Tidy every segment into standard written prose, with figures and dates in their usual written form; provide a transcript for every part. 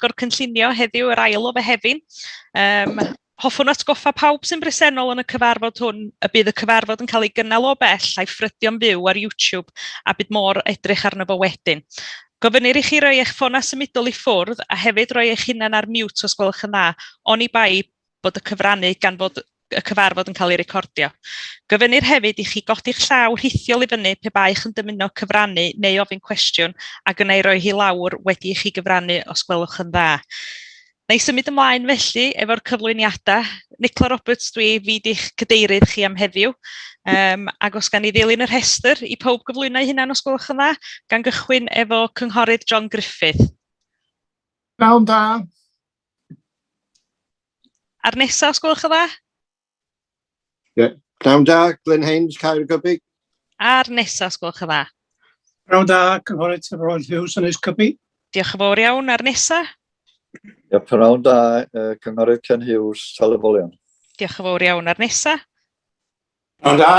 pwyllgor cynllunio heddiw yr ail o Fehefin. Hoffwn atgoffa pawb sy'n bresennol yn y cyfarfod hwn y bydd y cyfarfod yn cael ei gynnal o bell a'i ffrydio'n byw ar YouTube a bydd mor edrych arno fo wedyn. Gofynir i chi roi eich ffona symudol i ffwrdd a hefyd roi eich hunan ar mute os gwelwch yn dda, oni bai bod y cyfrannu gan fod y cyfarfod yn cael ei recordio. Gofynir hefyd i chi godi'ch llaw rhithiol i fyny pe bai chi'n dymuno cyfrannu neu ofyn cwestiwn ac yna i roi hi lawr wedi i chi gyfrannu os gwelwch yn dda. Na i symud ymlaen felly efo'r cyflwyniadau. Nicola Roberts dwi fyd i'ch cadeirydd chi am heddiw. Ac os gan i ddilyn yr rhestr i pob gyflwyno eu hunan os gwelwch yn dda, gan gychwyn efo cynghorydd John Griffith. Pnawn da. A'r nesa os gwelwch yn dda? Pnawn da, Glyn Haynes, Caergybi. A'r nesa os gwelwch yn dda? Pnawn da, cynghorydd Roedd Hughes yn Ysgybi. Diolch yn fawr iawn. A'r nesa? Pnawn da, cynghorydd Ken Hughes, Talafolion. Diolch yn fawr iawn. A'r nesa? Pnawn da,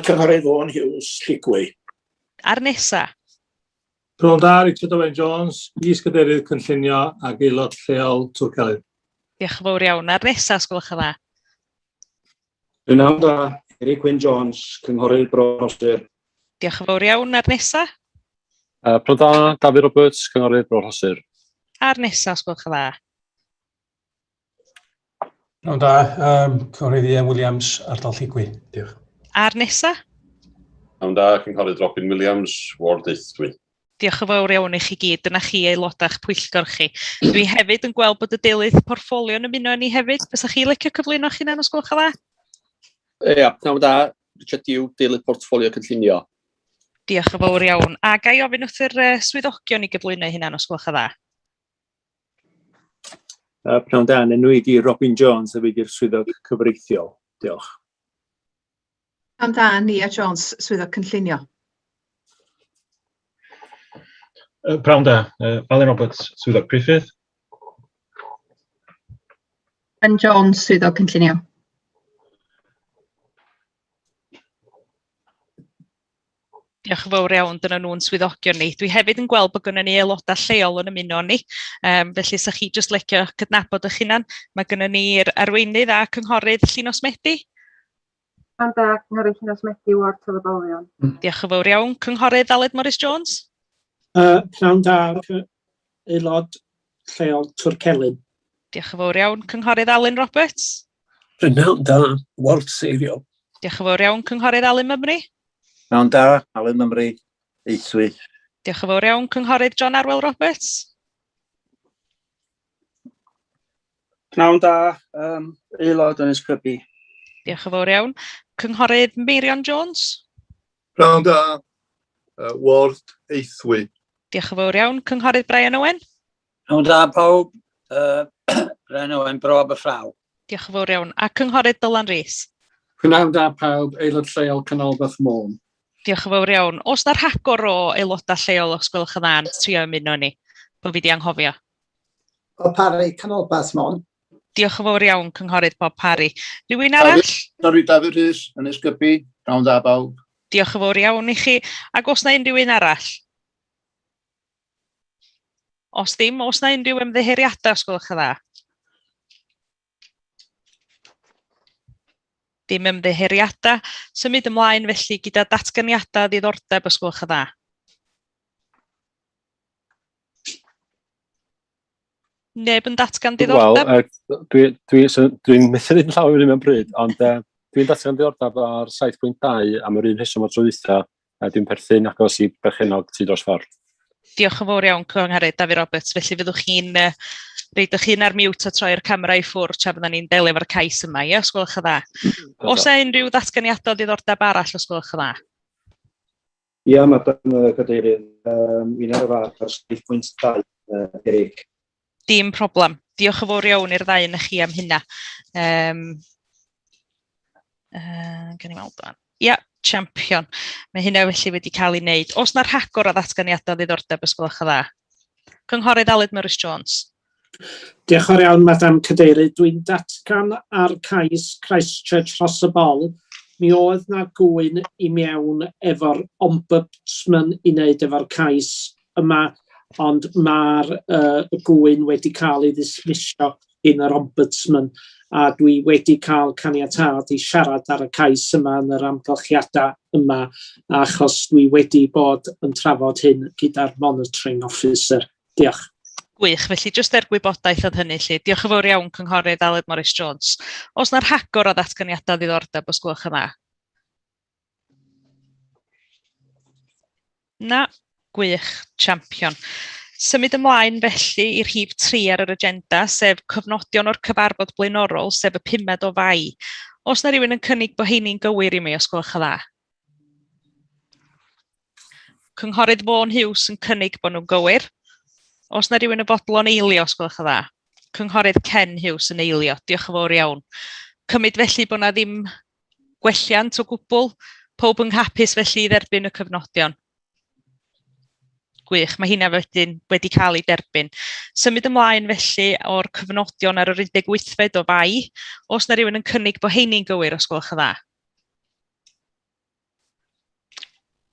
cynghorydd Vaughan Hughes, Lligwy. A'r nesa? Pnawn da, Richard Owen Jones, is-gadeirydd cynllunio ac aelod lleol Twrcelyn. Diolch yn fawr iawn. A'r nesa os gwelwch yn dda? Pnawn da, Eric Wyn Jones, cynghorydd Bro Rhostir. Diolch yn fawr iawn. A'r nesa? Pnawn da, David Roberts, cynghorydd Bro Rhostir. A'r nesa os gwelwch yn dda? Pnawn da, cynghorydd Ian Williams, ardal Lligwy. Diolch. A'r nesa? Pnawn da, cynghorydd Robin Williams, Ward 8. Diolch yn fawr iawn i chi gyd, dyna chi aelodau'ch pwyllgor chi. Dwi hefyd yn gweld bod y deilydd porffolio yn ymuno ni hefyd. Fysach chi licio cyflwyno chi na'n os gwelwch yn dda? Ia, pnawn da, Richard Dew, deilydd portffolio cynllunio. Diolch yn fawr iawn. A gai ofyn wrth yr swyddogion i gyflwyno hunan os gwelwch yn dda? Pnawn da, yn enw i di Robin Jones a fydd i'r swyddog cyfreithiol. Diolch. Pnawn da, Nia Jones, swyddog cynllunio. Pnawn da, Alun Roberts, swyddog priffydd. Ben Jones, swyddog cynllunio. Diolch yn fawr iawn, dyna nhw'n swyddogion ni. Dwi hefyd yn gweld bod gynnon ni aelodau lleol yn ymuno ni, felly sa chi jyst licio cydnabod eich hunan. Mae gynnon ni'r arweinydd a cynghorydd Llunos Medi. Pnawn da, cynghorydd Llunos Medi, Ward Talafolion. Diolch yn fawr iawn. Cynghorydd Aled Morris Jones. Pnawn da, aelod lleol Twrcelyn. Diolch yn fawr iawn. Cynghorydd Alun Roberts. Pnawn da, Ward Seiriol. Diolch yn fawr iawn. Cynghorydd Alun Mymru. Pnawn da, Alun Mymru, Eithwy. Diolch yn fawr iawn. Cynghorydd John Arwel Roberts. Pnawn da, aelod yn Ysgybi. Diolch yn fawr iawn. Cynghorydd Meirion Jones. Pnawn da, Ward Eithwy. Diolch yn fawr iawn. Cynghorydd Brian Owen. Pnawn da, pawb. Brian Owen, Bro Aberfraw. Diolch yn fawr iawn. A cynghorydd Dylan Rees. Pnawn da, pawb, aelod lleol Canolbarth Môn. Diolch yn fawr iawn. Oes na rhagor o aelodau lleol os gwelwch yn dda trio ymuno ni? Bod fi di anghofio. Bob Parry, Canolbarth Môn. Diolch yn fawr iawn, cynghorydd Bob Parry. Rywun arall? David Rhys yn Ysgybi. Pnawn da, bawb. Diolch yn fawr iawn i chi. Ac os na unrhyw un arall? Os dim, os na unrhyw ymddiheuriadau os gwelwch yn dda? Dim ymddiheuriadau. Symud ymlaen felly gyda datganiadau ddiddordeb os gwelwch yn dda. Neb yn datgan diddordeb? Wel, dwi'n methu dyn llaw yn un bryd, ond dwi'n datgan diddordeb ar 7.2 am yr un rheswm o'r trodwytha, a dwi'n perthyn agos i berchenog tu dros ffordd. Diolch yn fawr iawn, cynghorydd David Roberts. Felly fyddwch chi'n reidwch chi'n ar mute a troi'r camera i ffwrdd tra byddwn ni'n delio efo'r cais yma, ie, os gwelwch yn dda. Oes na unrhyw ddatganiadau diddordeb arall os gwelwch yn dda? Ia, madam cadeirydd, un ar y fath ar 7.2, Eric. Dim problem. Diolch yn fawr iawn i'r ddau yn chi am hynna. Gan i weld dan. Ia, champion. Mae hynna felly wedi cael ei wneud. Oes na rhagor o ddatganiadau ddiddordeb os gwelwch yn dda? Cynghorydd Aled Morris Jones. Diolch yn iawn, madam cadeirydd. Dwi'n datgan ar cais Christchurch dros y bol. Mi oedd na gwyn i mewn efo'r ombudsman i wneud efo'r cais yma ond mae'r gwyn wedi cael ei ddismisio yn yr ombudsman, a dwi wedi cael caniatad i siarad ar y cais yma yn yr amgylchiadau yma, achos dwi wedi bod yn trafod hyn gyda'r monitoring officer. Diolch. Gwych, felly jyst gwybodaeth oedd hynny lle. Diolch yn fawr iawn, Cynghorydd Aled Morris Jones. Oes na'r rhagor o ddatganiadau ddiddordeb os gwelwch yn dda? Na, gwych, champion. Symud ymlaen felly i'r rhif 3 ar yr agenda, sef cofnodion o'r cyfarfod blaenorol, sef y 5 o Fai. Oes na rhywun yn cynnig bod heini'n gywir i mi os gwelwch yn dda? Cynghorydd Vaughan Hughes yn cynnig bod nhw'n gywir. Oes na rhywun yn fodlon eilio os gwelwch yn dda? Cynghorydd Ken Hughes yn eilio, diolch yn fawr iawn. Cymryd felly bod na ddim gwelliant o gwbl, pob yn hapus felly i dderbyn y cyfnodion. Gwych, mae hynna wedi cael ei derbyn. Symud ymlaen felly o'r cyfnodion ar yr 18fed o Fai. Oes na rhywun yn cynnig bod heini'n gywir os gwelwch yn dda?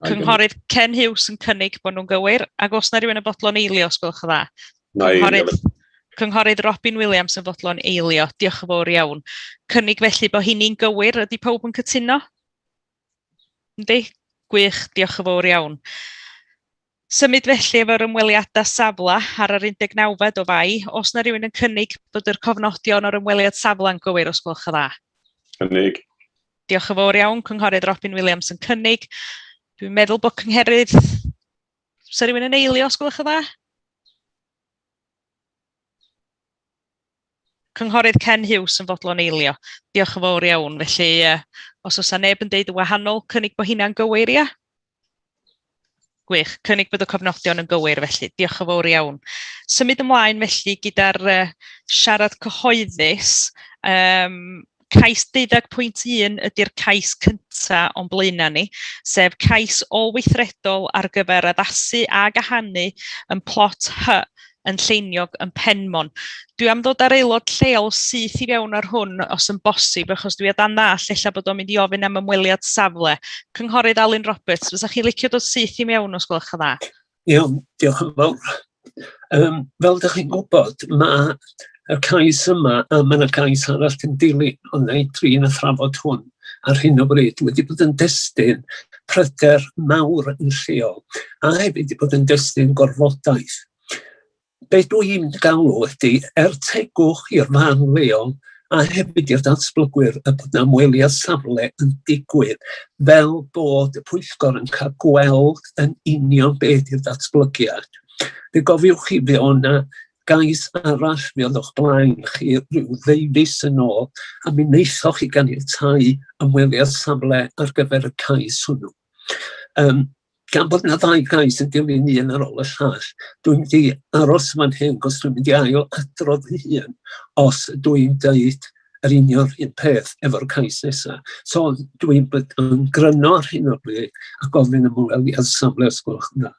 Cynghorydd Ken Hughes yn cynnig bod nhw'n gywir, ac oes na rhywun yn fodlon eilio os gwelwch yn dda? Cynghorydd Robin Williams yn fodlon eilio, diolch yn fawr iawn. Cynnig felly bod heini'n gywir, ydy pawb yn cytuno? Yndi? Gwych, diolch yn fawr iawn. Symud felly efo'r ymweliadau safle ar yr 19fed o Fai, oes na rhywun yn cynnig bod yr cofnodion o'r ymweliad safle yn gywir os gwelwch yn dda? Cynnig. Diolch yn fawr iawn, Cynghorydd Robin Williams yn cynnig. Dwi'n meddwl bod cynghorydd... Oes rhywun yn eilio os gwelwch yn dda? Cynghorydd Ken Hughes yn fodlon eilio. Diolch yn fawr iawn, felly os oes neb yn deud yn wahanol, cynnig bod hynna'n gywir, ia? Gwych, cynnig bod y cofnodion yn gywir felly, diolch yn fawr iawn. Symud ymlaen felly gyda'r siarad cyhoeddus, cais 12.1 ydy'r cais cyntaf o'n blaenau ni, sef cais ôl-weithredol ar gyfer addasu a gahanu yn plot Hy yn Lleiniog yn Penmon. Dwi am ddod ar aelod lleol syth i fewn ar hwn os yn bosib, achos dwi dan ddall ella bod o'n mynd i ofyn am ymweliad safle. Cynghorydd Alun Roberts, fysa chi licio dod syth i mewn os gwelwch yn dda? Iawn, diolch yn fawr. Fel ydych chi'n gwybod, mae y cais yma a mae yna cais arall yn dilyn, ond ei trin y thrafod hwn ar hyn o bryd wedi bod yn destun pryder mawr yn lleol, a hefyd wedi bod yn destun gorfodaeth. Be dwi'n galw ydy tegwch i'r fan leol a hefyd i'r datblygwyr y bod yna ymweliad safle yn digwydd fel bod y pwyllgor yn cael gweld yn union beth yw'r datblygiad. Fe gofiwch chi fe o'na gais arall fe oedd o'ch blaen chi rhyw ddeudis yn ôl a mi wnaethoch chi ganiatáu ymweliad safle ar gyfer y cais hwnnw. Gan bod yna ddau gais yn dilyn un ar ôl y llall, dwi'n mynd i aros fan hyn, cos dwi'n mynd i ail adrodd ei hun os dwi'n deud yr union un peth efo'r cais nesaf. So dwi'n bod yn gryno ar hyn o bryd a gofyn ymweliad safle os gwelwch yn dda.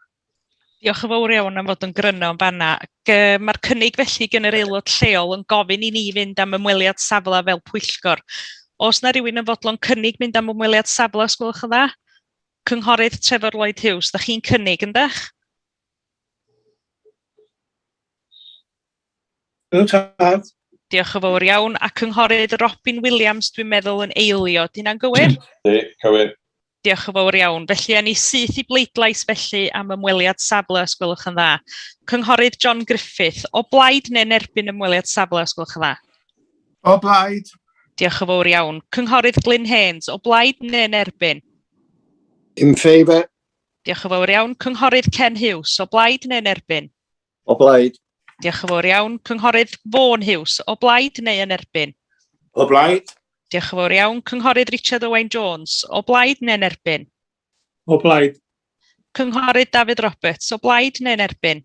Diolch yn fawr iawn am fod yn gryno yn fanna. Mae'r cynnig felly gan yr aelod lleol yn gofyn i ni fynd am ymweliad safle fel pwyllgor. Oes na rywun yn fodlon cynnig mynd am ymweliad safle os gwelwch yn dda? Cynghorydd Trevor Lloyd Hughes, da chi'n cynnig yndych? Diolch yn fawr iawn. A Cynghorydd Robin Williams, dwi'n meddwl yn eilio. Dyna'n gywir? Cywir. Diolch yn fawr iawn. Felly, ni syth i bleidlais felly am ymweliad safle os gwelwch yn dda. Cynghorydd John Griffith, o blaid neu'n erbyn ymweliad safle os gwelwch yn dda? O blaid. Diolch yn fawr iawn. Cynghorydd Glyn Haynes, o blaid neu'n erbyn? In favour. Diolch yn fawr iawn. Cynghorydd Ken Hughes, o blaid neu'n erbyn? O blaid. Diolch yn fawr iawn. Cynghorydd Vaughan Hughes, o blaid neu yn erbyn? O blaid. Diolch yn fawr iawn. Cynghorydd Richard Owain Jones, o blaid neu'n erbyn? O blaid. Cynghorydd David Roberts, o blaid neu'n erbyn?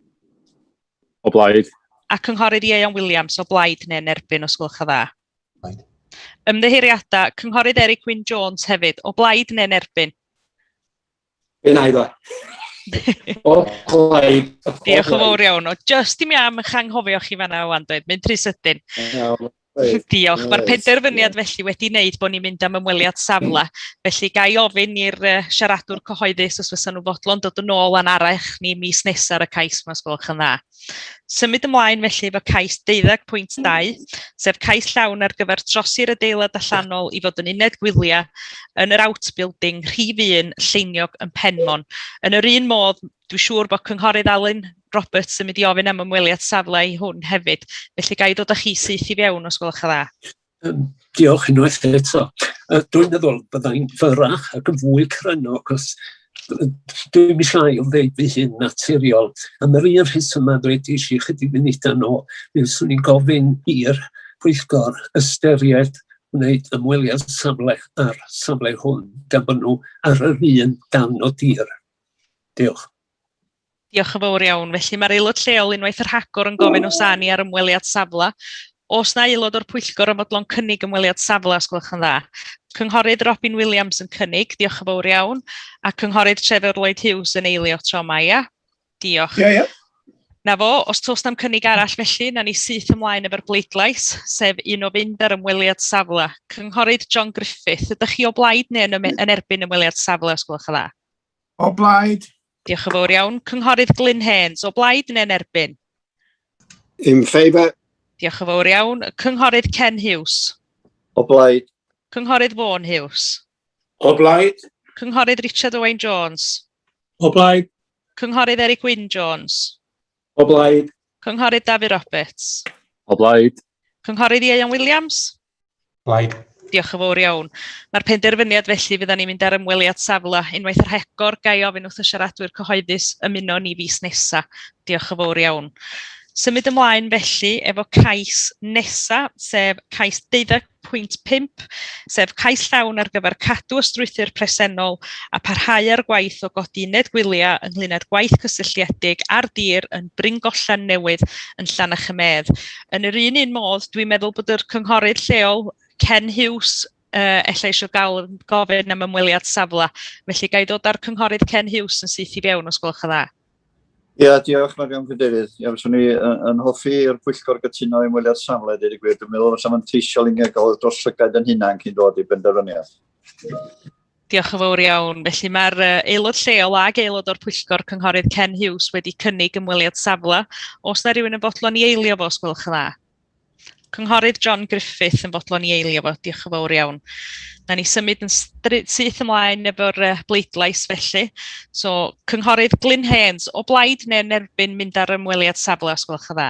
O blaid. A Cynghorydd Ieuan Williams, o blaid neu'n erbyn os gwelwch yn dda? Ymddiheuriadau, Cynghorydd Eric Wyn Jones hefyd, o blaid neu'n erbyn? Unai dda. O blaid. Diolch yn fawr iawn. Just i mi am eich anghofio chi fanna wan dweud, mynd rhy sydyn. Diolch. Mae'r penderfyniad felly wedi wneud bod ni'n mynd am ymweliad safle. Felly gai ofyn i'r siaradwr cyhoeddus os fysa nhw fodlon dod yn ôl a'n arach ni mis nesaf ar y cais yma, os gwelwch yn dda. Symud ymlaen felly efo cais 12.2, sef cais llawn ar gyfer trosi'r adeilad allanol i fod yn uned gwyliau yn yr outbuilding rhif 1 Lleiniog yn Penmon. Yn yr un modd, dwi'n siŵr bod cynghorydd Alun Roberts yn mynd i ofyn am ymweliad safle i hwn hefyd. Felly gai dod â chi syth i fewn os gwelwch yn dda. Diolch unwaith eto. Dwi'n meddwl byddai'n fyrach ac yn fwy cryno, cos dwi'n eisiau o ddeud fi hyn naturiol. Am yr un rheswm yma dweud eisiau chydig funudau nôl, mi fyswn i'n gofyn i'r pwyllgor ystyried wneud ymweliad safle ar safle hwn, gan bod nhw ar yr un dan o dir. Diolch. Diolch yn fawr iawn. Felly mae'r aelod lleol unwaith yr hagor yn gofyn os ani ar ymweliad safle. Os na aelod o'r pwyllgor yn fodlon cynnig ymweliad safle, os gwelwch yn dda. Cynghorydd Robin Williams yn cynnig, diolch yn fawr iawn. A cynghorydd Trevor Lloyd Hughes yn eilio tro yma, ia? Diolch. Na fo, os tos na'm cynnig arall felly, na ni syth ymlaen efo'r bleidlais, sef un o fynd ar ymweliad safle. Cynghorydd John Griffith, ydych chi o blaid neu yn erbyn ymweliad safle, os gwelwch yn dda? O blaid. Diolch yn fawr iawn. Cynghorydd Glyn Haynes, o blaid neu'n erbyn? In favour. Diolch yn fawr iawn. Cynghorydd Ken Hughes. O blaid. Cynghorydd Vaughan Hughes. O blaid. Cynghorydd Richard Owain Jones. O blaid. Cynghorydd Eric Wyn Jones. O blaid. Cynghorydd David Roberts. O blaid. Cynghorydd Ieuan Williams. Blaid. Diolch yn fawr iawn. Mae'r penderfyniad felly fydda ni'n mynd ar ymweliad safle unwaith yr hegor gai ofyn wrth y siaradwyr cyhoeddus ymuno ni fis nesa. Diolch yn fawr iawn. Symud ymlaen felly efo cais nesa, sef cais 12.5, sef cais llawn ar gyfer cadw y strwythur presennol a parhau ar gwaith o godi uned gwyliau ynglŷn â'r gwaith cysylltiedig ar dir yn Bryngollan Newydd yn Llanachymedd. Yn yr un modd, dwi'n meddwl bod yr cynghorydd lleol Ken Hughes ella eisiau gofyn am ymweliad safle. Felly gai dod ar cynghorydd Ken Hughes yn syth i fewn os gwelwch yn dda. Ie, diolch Marion Cadeirydd. Ie, fyswn ni yn hoffi i'r pwyllgor gytuno ymweliad safle, dweud y gwir. Dwi'n meddwl fysa ma'n teisiol unigol dros llygad yn hunan cyn dod i benderfyniad. Diolch yn fawr iawn. Felly mae'r aelod lleol ag aelod o'r pwyllgor cynghorydd Ken Hughes wedi cynnig ymweliad safle. Os na rhywun yn fodlon i eilio fo os gwelwch yn dda. Cynghorydd John Griffith yn fodlon i eilio fo. Diolch yn fawr iawn. Na ni symud yn syth ymlaen efo'r bleidlais felly. So, cynghorydd Glyn Haynes, o blaid neu'n erbyn mynd ar ymweliad safle os gwelwch yn dda?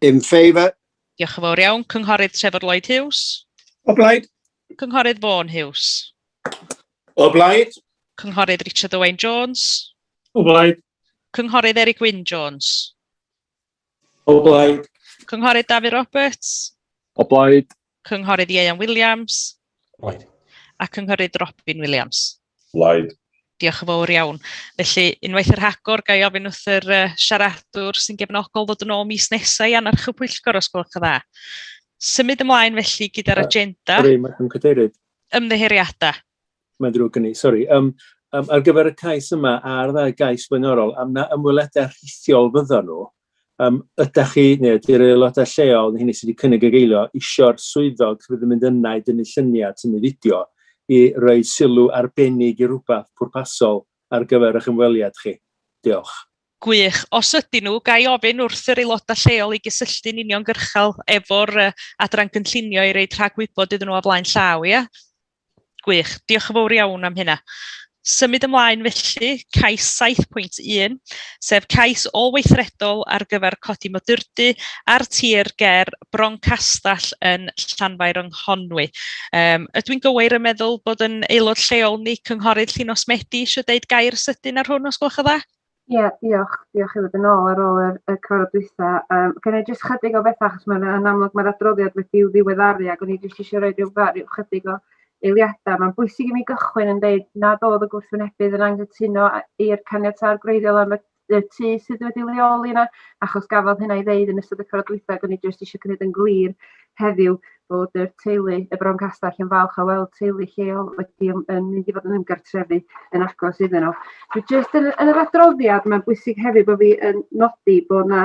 In favour. Diolch yn fawr iawn. Cynghorydd Trevor Lloyd Hughes. O blaid. Cynghorydd Vaughan Hughes. O blaid. Cynghorydd Richard Owain Jones. O blaid. Cynghorydd Eric Wyn Jones. O blaid. Cynghorydd David Roberts. O blaid. Cynghorydd Ieuan Williams. Blaid. A cynghorydd Robin Williams. Blaid. Diolch yn fawr iawn. Felly, unwaith yr hagor, gai ofyn wrth yr siaradwr sy'n gefnogol ddod yn ôl mis nesaf i anarch y pwyllgor os gwelwch yn dda. Symud ymlaen felly gyda'r agenda. Sori, mae'n cadeirydd. Ymddiheuriadau. Mae'n drwg gen i, sori. Ar gyfer y cais yma a'r ddau gais blaenorol, am na ymweledau rhithiol fydda nhw, ydych chi, neu ydy'r aelodau lleol, hynny sydd wedi cynnig ag eilio, isio'r swyddog fydd yn mynd yna i dynnu lluniau yn y fideo i roi sylw arbennig i rhywbeth pwrpasol ar gyfer eich ymweliad chi. Diolch. Gwych. Os ydyn nhw, gai ofyn wrth yr aelodau lleol i gysylltu'n uniongyrchol efo'r adran gynllunio i reid rhagwybod iddyn nhw o flaen llaw, ia? Gwych. Diolch yn fawr iawn am hynna. Symud ymlaen felly, cais 7.1, sef cais olweithredol ar gyfer codi modurdy ar tir ger Bron Castell yn Llanfair yng Nghonwy. Ydw i'n gywir yn meddwl bod yn aelod lleol ni cynghorydd Llunos Medi eisiau deud gair sydyn ar hwn os gwelwch yn dda? Ie, diolch. Diolch i fod yn ôl ar ôl y cyfarfod dwytha. Gan i jyst chydig o bethau, achos yn amlwg mae'r adroddiad wedi i'w ddiweddaru, ac o'n i jyst eisiau rhoi rhyw chydig o eiliadau. Mae'n bwysig i mi gychwyn yn dweud nad oedd y gwrthwynebydd yn anghytuno i'r caniatâd gwreiddiol am y tŷ sydd wedi leoli yna, achos gafodd hynna i ddeud yn ystod y cyfarfod dwytha, ac o'n i jyst eisiau gwneud yn glir heddiw bod y teulu, y Bron Castell yn falch o weld teulu lleol wedi mynd i fod yn ymgartrefu yn agos iddyn nhw. Dwi jyst yn yr adroddiad, mae'n bwysig hefyd bod fi yn nodi bod yna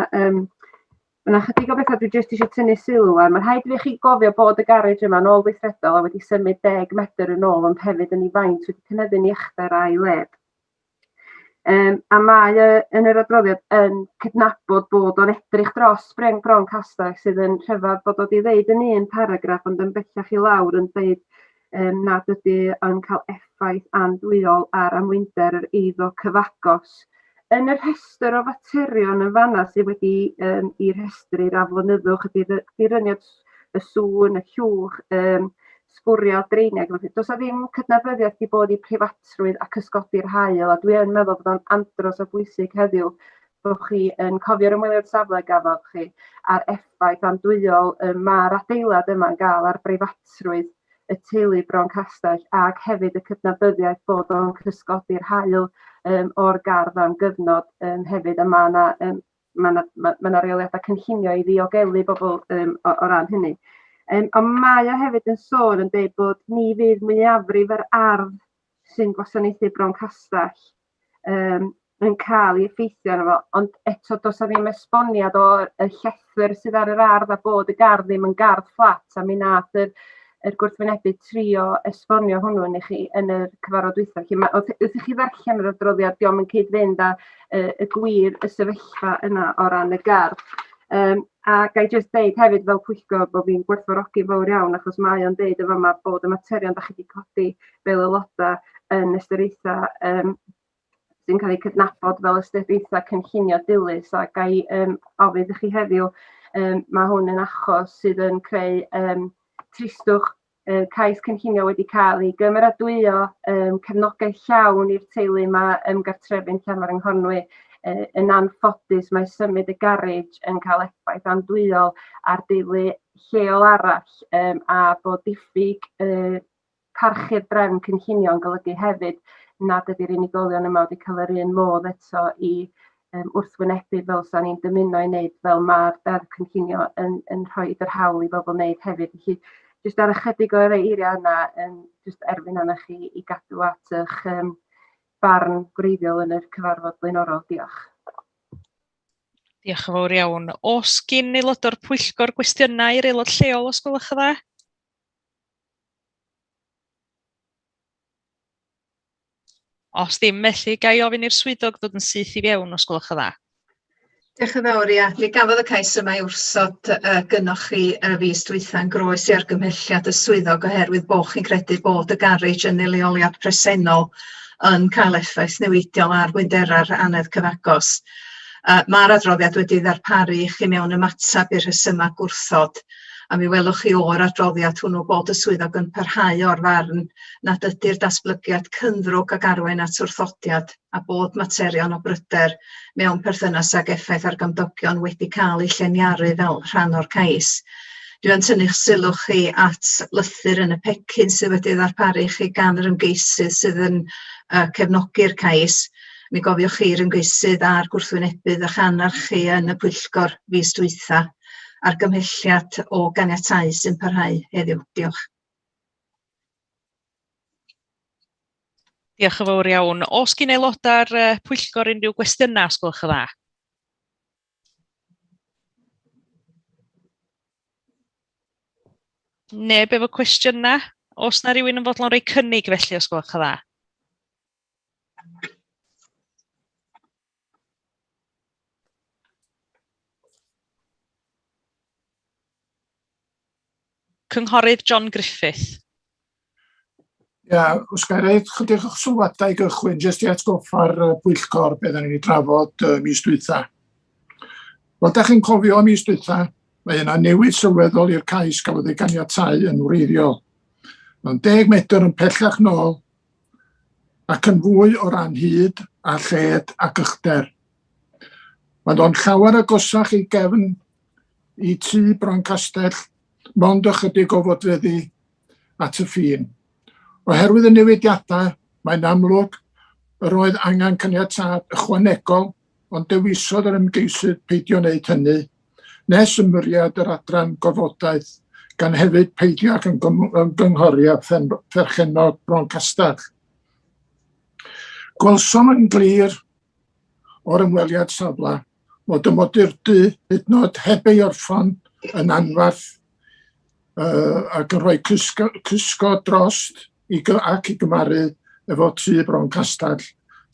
Yna chydig o bethau dwi jyst eisiau tynnu sylw ar. Mae'n rhaid i chi gofio bod y garej yma yn ôl weithredol a wedi symud 10 metr yn ôl, ond hefyd yn ei faint wedi cynyddu'n ei uchder a'i led. A mae yn yr adroddiad yn cydnabod bod o'n edrych dros bron castell sydd yn rhyfedd bod wedi ddeud yn un paragraff, ond yn bellach i lawr yn dweud nad ydy yn cael effaith andwyol ar amwynder yr eiddo cyfagos. Yn yr rhestr o faterion yn fanna sydd wedi i rhestru'r aflonyddwch ydy'r diryniad y sŵn, y llwch, sbwriel, dreiniau. Does a ddim cydnabyddiaeth wedi bod i preifatrwydd ac ysgodi'r hael, a dwi yn meddwl bod o'n andros o bwysig heddiw bod chi yn cofio'r ymweliad safle gafodd chi a'r effaith andwyol mae'r adeilad yma'n gael ar breifatrwydd y teulu Bron Castell ac hefyd y cydnabyddiaeth bod o'n cysgodi'r hael o'r gardd am gyfnod hefyd, a mae reoliadau cynllunio i ddiogelu bobl o ran hynny. Ond mae o hefyd yn sôn yn dweud bod ni fydd mwyafrif yr ardd sy'n gwasanaethu Bron Castell yn cael ei effeithio arno fo, ond eto does a ddim esboniad o'r llethwyr sydd ar yr ardd a bod y gardd ddim yn gardd fflat, a mi nath yr gwrthwynebu trio esbonio hwnnw yn chi yn y cyfarfod dwytha. Wrth chi ddarllen yr adroddiad, diolch yn cyd-fynd â y gwir y sefyllfa yna o ran y gardd. A gai jyst deud hefyd fel pwyllgor bod fi'n gwerthfawrogi fawr iawn, achos mae o'n deud efo yma bod y materion da chi wedi codi fel aelodau yn ystyriaethau sy'n cael eu cydnabod fel ystyriaethau cynllunio dilys, a gai ofyn i chi heddiw, mae hwn yn achos sydd yn creu tristwch cais cynllunio wedi cael ei gymeradwyo cefnogaeth llawn i'r teulu yma gartrefyn Llanfair yng Nghornwy. Yn anffodus mae symud y garej yn cael effaith andwyol ar deulu lleol arall a bod diffyg parchu'r drefn cynllunio yn golygu hefyd nad ydy'r unigolion yma wedi cael yr un modd eto i wrthwynebu fel sa'n ni'n dymuno i wneud fel mae'r deddf cynllunio yn rhoi yr hawl i bobl wneud hefyd. Felly, jyst ar ychydig o'r eiriau yna, jyst erbyn arna chi i gadw at eich barn gwreiddiol yn yr cyfarfod blaenorol. Diolch. Diolch yn fawr iawn. Os gyn aelod o'r pwyllgor gwestiynau i'r aelod lleol, os gwelwch yn dda? Os dim, felly gai ofyn i'r swyddog ddod yn syth i fewn, os gwelwch yn dda. Diolch yn fawr, ia. Mi gafodd y cais yma i wrthod gynnoch chi fis dwytha'n groes i argymhelliad y swyddog oherwydd bod chi'n credu bod y garej yn leoliad presennol yn cael effaith newidiol ar wyndera'r anedd cyfagos. Mae'r adroddiad wedi ddarparu i chi mewn ymatab i'r rhesymau gwrthod, a mi welwch chi o'r adroddiad hwnnw bod y swyddog yn parhau o'r farn nad ydy'r datblygiad cyndrwg ag arwain at wrthodiad a bod materion o bryder mewn perthynas ag effaith ar gymdogion wedi cael eu llenyaru fel rhan o'r cais. Dwi'n tynnu'ch sylw chi at lythyr yn y pecyn sydd wedi ddarparu chi gan yr ymgeisydd sydd yn cefnogi'r cais. Mi gofiwch chi'r ymgeisydd a'r gwrthwynebydd a chanarchu yn y pwyllgor fis dwytha a'r gymhelliad o ganiatáu sy'n parhau heddiw. Diolch. Diolch yn fawr iawn. Os gyn aelodau'r pwyllgor unrhyw gwestiynau, os gwelwch yn dda? Neb efo cwestiynau? Os na rhywun yn fodlon rhoi cynnig felly, os gwelwch yn dda? Cynghorydd John Griffith. Ia, os gael reid chydig o'ch sylwadau gychwyn, jyst i atgoffa'r pwyllgor beth ni'n ei drafod mis dwytha. Fel da chi'n cofio mis dwytha, mae yna newid sylweddol i'r cais gafodd ei ganiatáu yn wreiddiol. Mae'n 10 metr yn pellach nôl ac yn fwy o ran hyd a lled ac ychdar. Mae'n o'n llawer agosach i gefn i tŷ Bron Castell, mond ychydig o fodfeddi at y ffin. Oherwydd y newidiadau, mae'n amlwg yr oedd angen caniatâd ychwanegol, ond dewisodd yr ymgeisydd peidio wneud hynny, nes ymwriad yr adran gorfodaeth, gan hefyd peidio ac yn gynghoriad perchenog Bron Castell. Gwelsom yn glir o'r ymweliad safle mod y modurdy hyd yn oed heb ei orffan yn anfarth ac yn rhoi cysgo drost ac i gymaru efo tŷ Bron Castell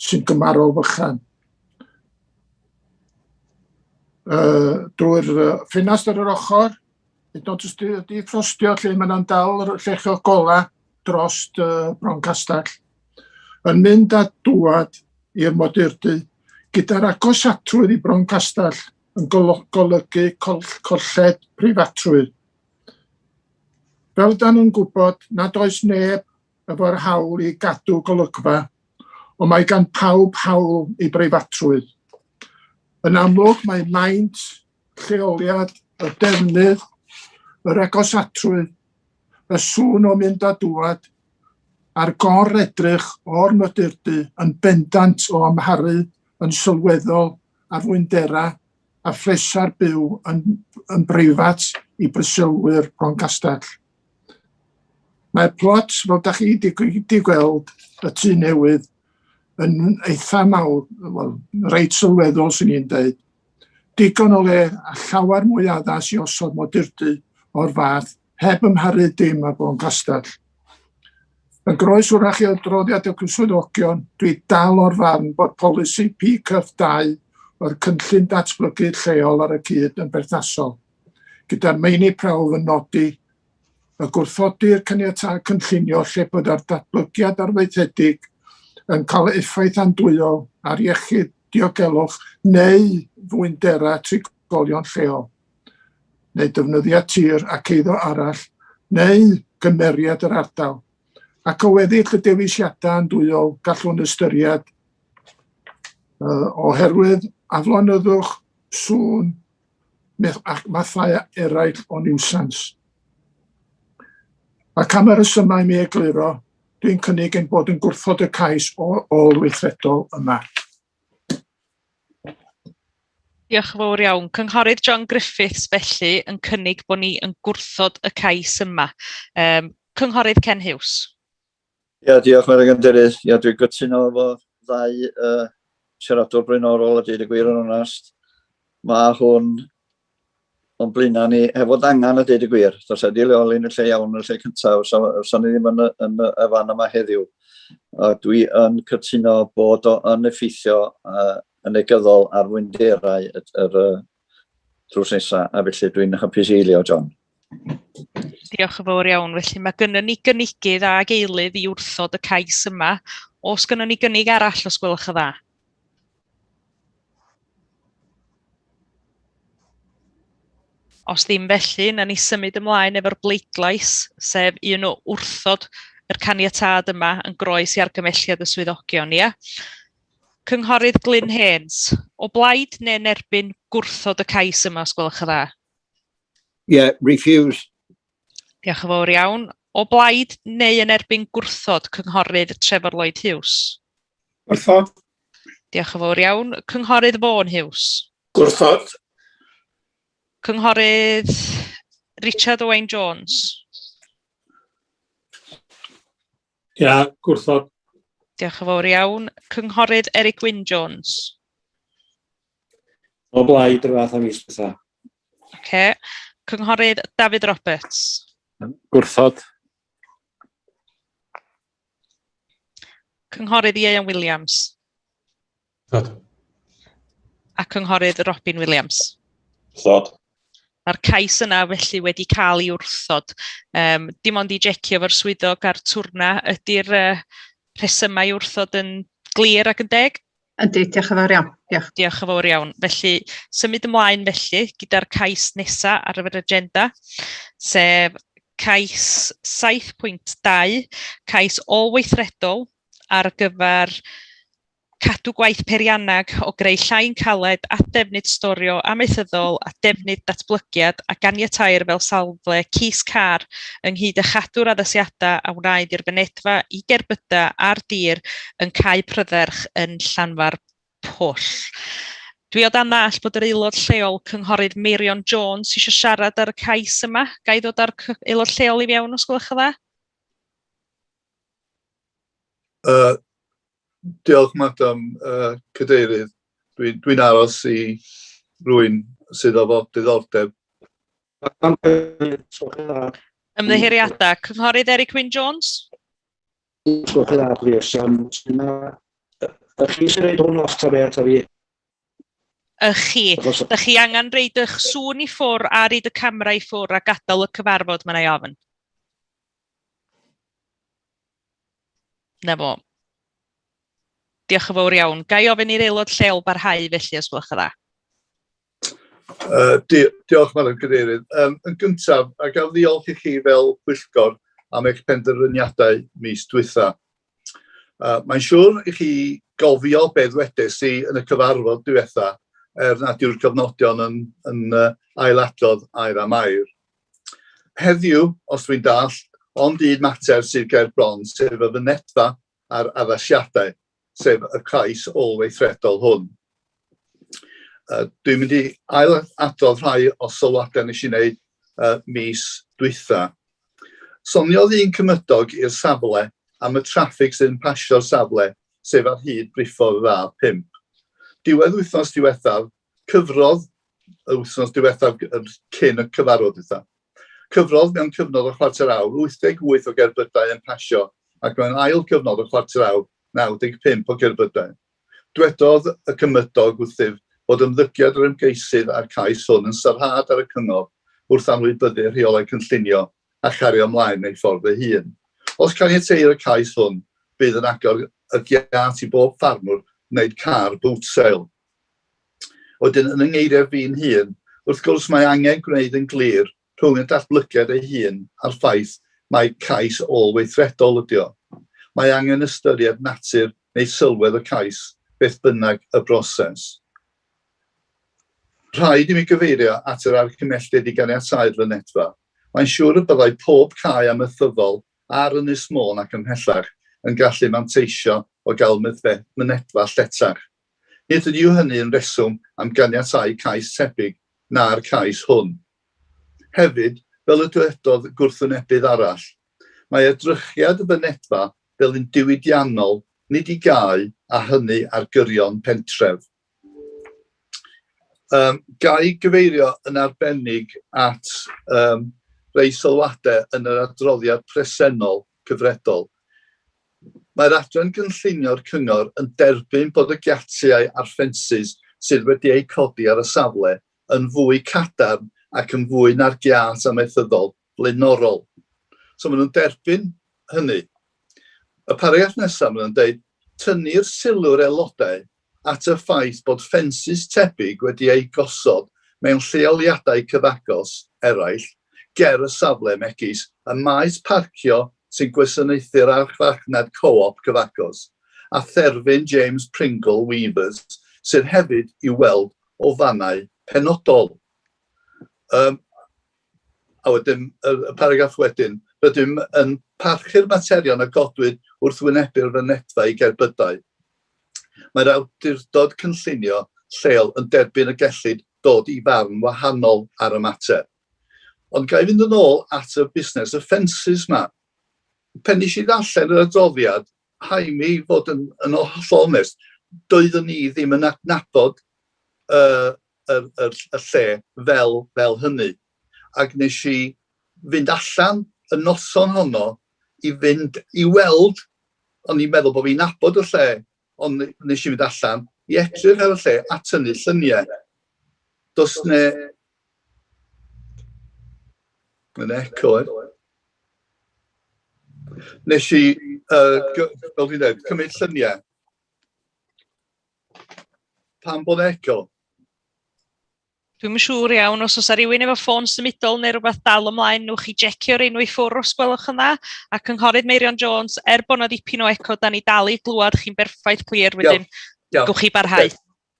sy'n gymarol fychan. Drwy'r ffinast ar yr ochr, hyd yn oed os ydi ffrostio lle mae'n dal llecho gola drost Bron Castell, yn mynd a dŵad i'r modurdy gyda'r agosatwydd i Bron Castell yn golygu colled preifatrwydd. Fel dan nhw'n gwybod nad oes neb efo'r hawl i gadw golygfa, ond mae gan pawb hawl i breifatrwydd. Yn amlwg mae maint, lleoliad, y defnydd, yr agosatwydd, y sŵn o mynd a dŵad, a'r gor edrych o'r modurdy yn bendant o amharu yn sylweddol a fwyndera a phleser byw yn breifat i bresylwyr Bron Castell. Mae'r plot, fel da chi wedi gweld, y tŷ newydd, yn eitha mawr, reit sylweddol sy'n ni'n dweud, digon o le a llawer mwy addas i osod modurdy o'r fath, heb ymharu dim ar Bron Castell. Yn groes wrach i'r adroddiad o swyddogion, dwi dal o'r farn bod polisi P-2 o'r cynllun datblygu lleol ar y cyd yn berthnasol, gyda'r meini prawf yn nodi y gwrthodir caniatâd cynllunio lle bod ar datblygiad arweithedig yn cael effaith andwyol ar iechyd diogelwch neu fwyndera trigolion lleol, neu defnyddiad tir ac eiddo arall, neu gymeriad yr ardal, ac o weddill y dewisiadau andwyol gallwn ystyried oherwydd aflonyddwch, sŵn, ac mathau eraill o niwsans. Ac am y rhesymau mi egluro, dwi'n cynnig ein bod yn gwrthod y cais ôl-weithredol yma. Diolch yn fawr iawn. Cynghorydd John Griffiths felly yn cynnig bod ni yn gwrthod y cais yma. Cynghorydd Ken Hughes. Diolch yn fawr. Dwi'n gytuno efo ddau siaradwr blaenorol a dweud y gwir yn onest. Mae hwn o'n blaena ni hefo angen a dweud y gwir. Does ydi leoli yn y lle iawn yn y lle cyntaf, so ni ddim yn y fan yma heddiw. Dwi yn cytuno bod o'n effeithio yn negyddol ar fwynderau yr drws nesaf, a felly dwi'n hapus i eilio, John. Diolch yn fawr iawn. Felly mae gynnon ni gynigydd ag eilydd i wrthod y cais yma. Os gynnon ni gynnig arall os gwelwch y dda? Os ddim felly, na ni symud ymlaen efo'r bleidlais, sef un o wrthod yr caniatâd yma yn groes i argymelliad y swyddogion, ia? Cynghorydd Glyn Haynes, o blaid neu'n erbyn gwrthod y cais yma os gwelwch y dda? Refuse. Diolch yn fawr iawn. O blaid neu yn erbyn gwrthod cynghorydd Trevor Lloyd Hughes? Gwrthod. Diolch yn fawr iawn. Cynghorydd Vaughan Hughes? Gwrthod. Cynghorydd Richard Owain Jones? Gwrthod. Diolch yn fawr iawn. Cynghorydd Eric Wyn Jones? O blaid yr fath am isbetha. Cynghorydd David Roberts? Gwrthod. Cynghorydd Ieuan Williams? Gwrthod. A cynghorydd Robin Williams? Gwrthod. Mae'r cais yna felly wedi cael ei wrthod. Dim ond i jecio efo'r swyddog ar twrna, ydy'r rhesymau wrthod yn glir ac yn deg? Ydy, diolch yn fawr iawn. Diolch yn fawr iawn. Felly, symud ymlaen felly gyda'r cais nesaf ar yr agenda, sef cais 7.2, cais ôl-weithredol ar gyfer cadw gwaith periannag o greu llai'n caled a defnydd storio amaethyddol a defnydd datblygiad a ganiatáir fel safle cys car ynghyd â chadw'r addasiadau a wnaed i'r fynedfa i gerbyda a'r dir yn Cae Prydderch yn Llanfair Pwll. Dwi o dan all bod yr aelod lleol cynghorydd Meirion Jones eisiau siarad ar y cais yma. Ga i ddod ar aelod lleol i fewn os gwelwch y dda? Diolch, Madam Cadeirydd. Dwi'n aros i rwy'n sydd o fod diddordeb. Ymddiheuriadau. Cynghorydd Eric Wyn Jones? Sgwch chi dda, plis. Y chi sy'n reid hwn off ta beth a fi? Chi. Dych chi angen reid eich sŵn i ffwr a reid y camera i ffwr a gadael y cyfarfod mae'n ei ofyn. Na fo. Diolch yn fawr iawn. Ga i ofyn i'r aelod lleol barhau felly os gwelwch yn dda. Diolch Madam Cadeirydd. Yn gyntaf, a gael ddiolch i chi fel pwyllgor am eich penderfyniadau mis dwytha. Mae'n siŵr i chi gofio beth wedais i yn y cyfarfod diwetha nad yw'r cofnodion yn ailadrodd air am air. Heddiw, os dwi'n dall, ond un mater sydd ger bron, sef y fynedfa a'r addasiadau, sef y cais ôl-weithredol hwn. Dwi'n mynd i ailadrodd rhai o sylwadau nes i wneud mis dwytha. Soniodd un cymydog i'r safle am y traffig sy'n pasio'r safle, sef ar hyd briffordd A5. Diwedd wythnos diwethaf, cyfrodd y wythnos diwethaf cyn y cyfarfod diwethaf. Cyfrodd mewn cyfnod o chwarter awr, 88 o gerbydau yn pasio, ac mewn ail cyfnod o chwarter awr, 95 o gerbydau. Dywedodd y cymydog wrthyf bod ymddygiad yr ymgeisydd a'r cais hwn yn sarhad ar y cyngor wrth anwybyddu'r rheolau cynllunio a chario ymlaen neu ffordd ei hun. Os caniateir y cais hwn, bydd yn agor y giat i bob ffarmwr wneud car boot sale. Wedyn, yn yngeiriau fi'n hun, wrth gwrs mae angen gwneud yn glir rhwng y datblygiad ei hun a'r ffaith mae cais ôl-weithredol ydi o. Mae angen ystyried natur neu sylwedd y cais, beth bynnag y broses. Rhaid i mi gyfeirio at yr argymelltid i ganiatáu'r fynedfa. Mae'n siŵr y byddai pob cae amaethyddol ar Ynys Môn ac ymhellach yn gallu manteisio o gael mynedfa lletach. Nid ydy hynny yn reswm am ganiatáu cais tebyg na'r cais hwn. Hefyd, fel y dywedodd gwrthwynebydd arall, mae edrychiad y fynedfa fel yn diwydiannol, nid i gau a hynny ar gyrion pentref. Ga i gyfeirio yn arbennig at rei sylwadau yn yr adroddiad presennol cyfredol. Mae'r adran gynllunio'r cyngor yn derbyn bod y giatiau a'r ffensys sydd wedi eu codi ar y safle yn fwy cadarn ac yn fwy na'r giat amaethyddol blaenorol. So maen nhw'n derbyn hynny. Y paragraff nesaf maen nhw'n dweud, tynnu'r sylw'r aelodau at y ffaith bod ffensys tebyg wedi ei gosod mewn lleoliadau cyfagos eraill ger y safle megis y maes parcio sy'n gwasanaethu'r archfarchnad co-op cyfagos a therfyn James Pringle Weavers sydd hefyd i'w weld o fannau penodol. A wedyn, y paragraff wedyn, rydym yn parchu'r materion a godwyd wrth wynebu'r fynedfa i gerbydau. Mae'r awdurdod cynllunio lleol yn derbyn y gellid dod i farn wahanol ar y mater. Ond ga i fynd yn ôl at y busnes y ffensys yma. Pen nes i ddarllen yr adroddiad, haid mi fod yn hollol onest, doeddwn ni ddim yn adnabod y lle fel hynny. Ac nes i fynd allan y noson honno i fynd i weld, ond i'n meddwl bod fi'n nabod y lle, ond nes i fynd allan i edrych ar y lle a tynnu lluniau. Does ne... Yn eco, nes i, fel dwi'n dweud, cymryd lluniau. Pam bod eco? Dwi'n yn siŵr iawn, os oes rhywun efo ffôn symudol neu rhywbeth dal ymlaen, nwch chi jecio'r enw i ffwrdd os gwelwch yn dda, a cynghorydd Meirion Jones, bod na ddipyn o eco, da ni dal i glwad chi'n berffaith clir wedyn, gwch chi barhau.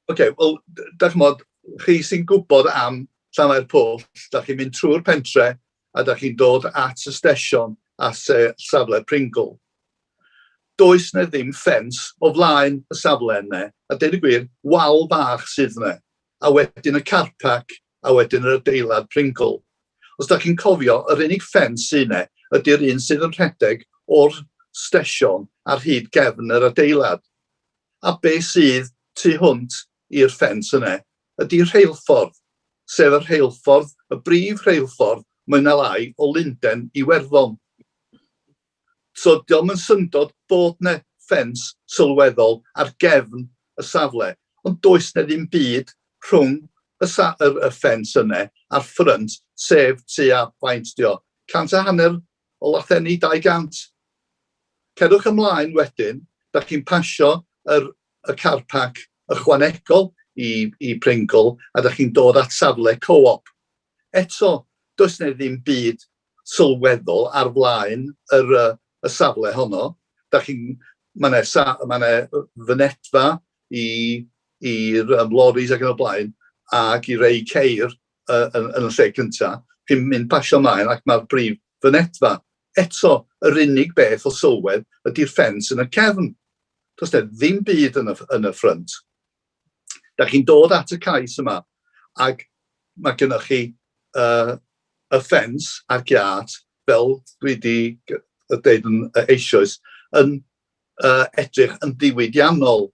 Oce, wel, da chmod, chi sy'n gwybod am Llanfair Pwll, da chi'n mynd trwy'r pentre, a da chi'n dod at y stesion a safle Pringle. Does na ddim ffens o flaen y safle yna, a deud y gwir, wal bach sydd yna. A wedyn y carpac, a wedyn yr adeilad Pringle. Os da chi'n cofio, yr unig ffens yna ydy'r un sydd yn rhedeg o'r stesion ar hyd gefn yr adeilad. A be sydd tu hwnt i'r ffens yna ydy rheilffordd, sef y rheilffordd, y brif rheilffordd mwy na lai o Lundain i Werddon. So, diolch yn syndod bod yna ffens sylweddol ar gefn y safle, ond does na ddim byd rhwng y ffens yna a'r ffrynt, sef tua faint dio, 150 o lathenni 200. Cerwch ymlaen wedyn, da chi'n pasio y carpac ychwanegol i Pringle, a da chi'n dod at safle co-op. Eto, does na ddim byd sylweddol ar flaen y safle honno. Mae yna fynedfa i'r loris ac yn y blaen, ac i rei ceir yn y lle cyntaf. Chi'n mynd pasio ymlaen ac mae'r brif fynedfa. Eto, yr unig beth o sylwedd ydy'r ffens yn y cefn. Does na ddim byd yn y ffrynt. Da chi'n dod at y cais yma, ac mae gennych chi y ffens a'r giat, fel dwi wedi dweud yn eisoes, yn edrych yn ddiwydiannol.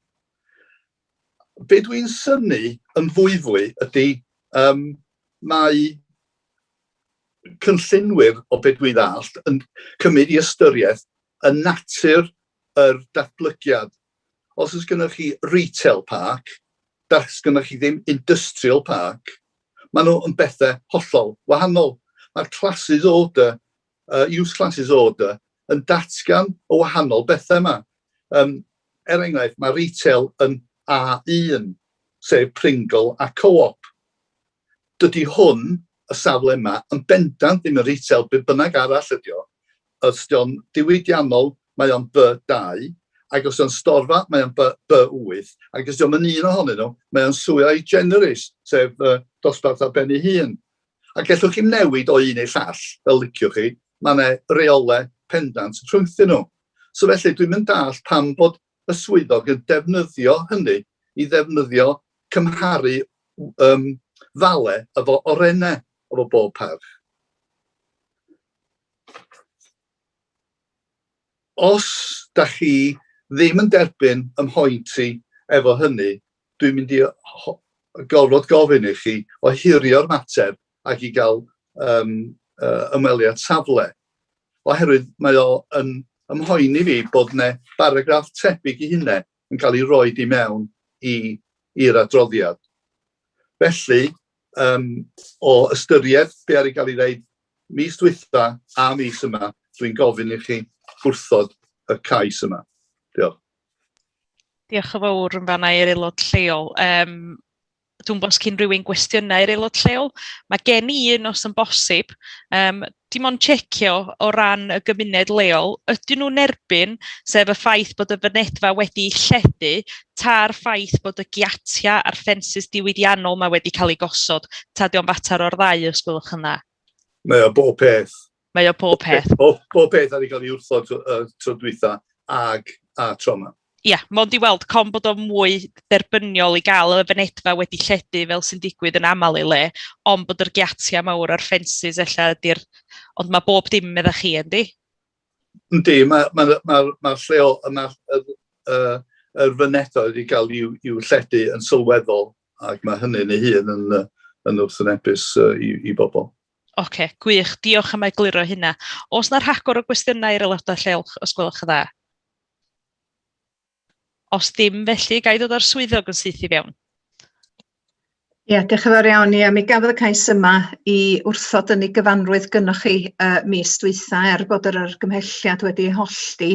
Be dwi'n synnu yn fwy ydy mae cynllunwyr o be dwi'n ddallt yn cymryd i ystyriaeth y natur yr datblygiad. Os oes gennych chi retail park, does gennych chi ddim industrial park, maen nhw yn bethau hollol wahanol. Mae'r classes order, use classes order, yn datgan o wahanol bethau yma. Enghraifft, mae retail yn A1, sef Pringle a co-op. Dydy hwn, y safle yma, yn bendant ddim yn retail be bynnag arall ydi o. Os ydy'n diwydiannol, mae o'n B2, ac os ydy'n storfa, mae o'n B8, ac os ydy'n un ohonyn nhw, mae o'n sui generis, sef dosbarth ar ben ei hun. Ac gallwch chi'n newid o un neu llall, fel liciwch chi, mae yna reolau pendant rhwngthyn nhw. So felly dwi'n mynd dall pam bod y swyddog yn defnyddio hynny i ddefnyddio cymharu fale efo orennau efo bob parch. Os da chi ddim yn derbyn ymhoenti efo hynny, dwi'n mynd i gorfod gofyn i chi ohirio'r mater ac i gael ymweliad safle. Oherwydd mae o yn ymhoeni fi bod yna baragraff tebyg i hynny yn cael ei roed i mewn i'r adroddiad. Felly, o ystyried be ar ei gael ei wneud mis dwytha a mis yma, dwi'n gofyn i chi wrthod y cais yma. Diolch. Diolch yn fawr yn fanna i'r aelod lleol. Dwi'n bod sgyn rhywun gwestiynau i'r aelod lleol. Mae gen i un os yn bosib. Dim ond checio o ran y gymuned leol, ydyn nhw'n erbyn, sef y ffaith bod y fynedfa wedi lledu, ta'r ffaith bod y giatia a'r ffensys diwydiannol mae wedi cael ei gosod, ta di'n fatar o'r ddau os gwelwch yn dda? Mae o bob peth. Mae o bob peth. Bob peth ar ei cael ei wrthod tro dwytha a tro yma. Ia, mond i weld com bod o mwy derbyniol i gael y fynedfa wedi lledu fel sy'n digwydd yn aml i le, ond bod yr giatia mawr ar ffensys ella ydy'r... Ond mae bob dim meddach chi, yndi? Yndi, mae'r lleol, yr fynedfa wedi cael i'w lledu yn sylweddol, ac mae hynny'n ei hun yn wrthynebus i bobl. Oce, gwych, diolch am egluro hynna. Os na'r rhagor o gwestiynau i'r aelodau lleol, os gwelwch yn dda? Os dim felly, gai ddod o'r swyddog yn syth i fewn? Ie, diolch yn fawr iawn. Mi gafodd y cais yma i wrthod yn ei gyfanrwydd gynnoch chi mis dwytha bod yr argymhelliad wedi hollti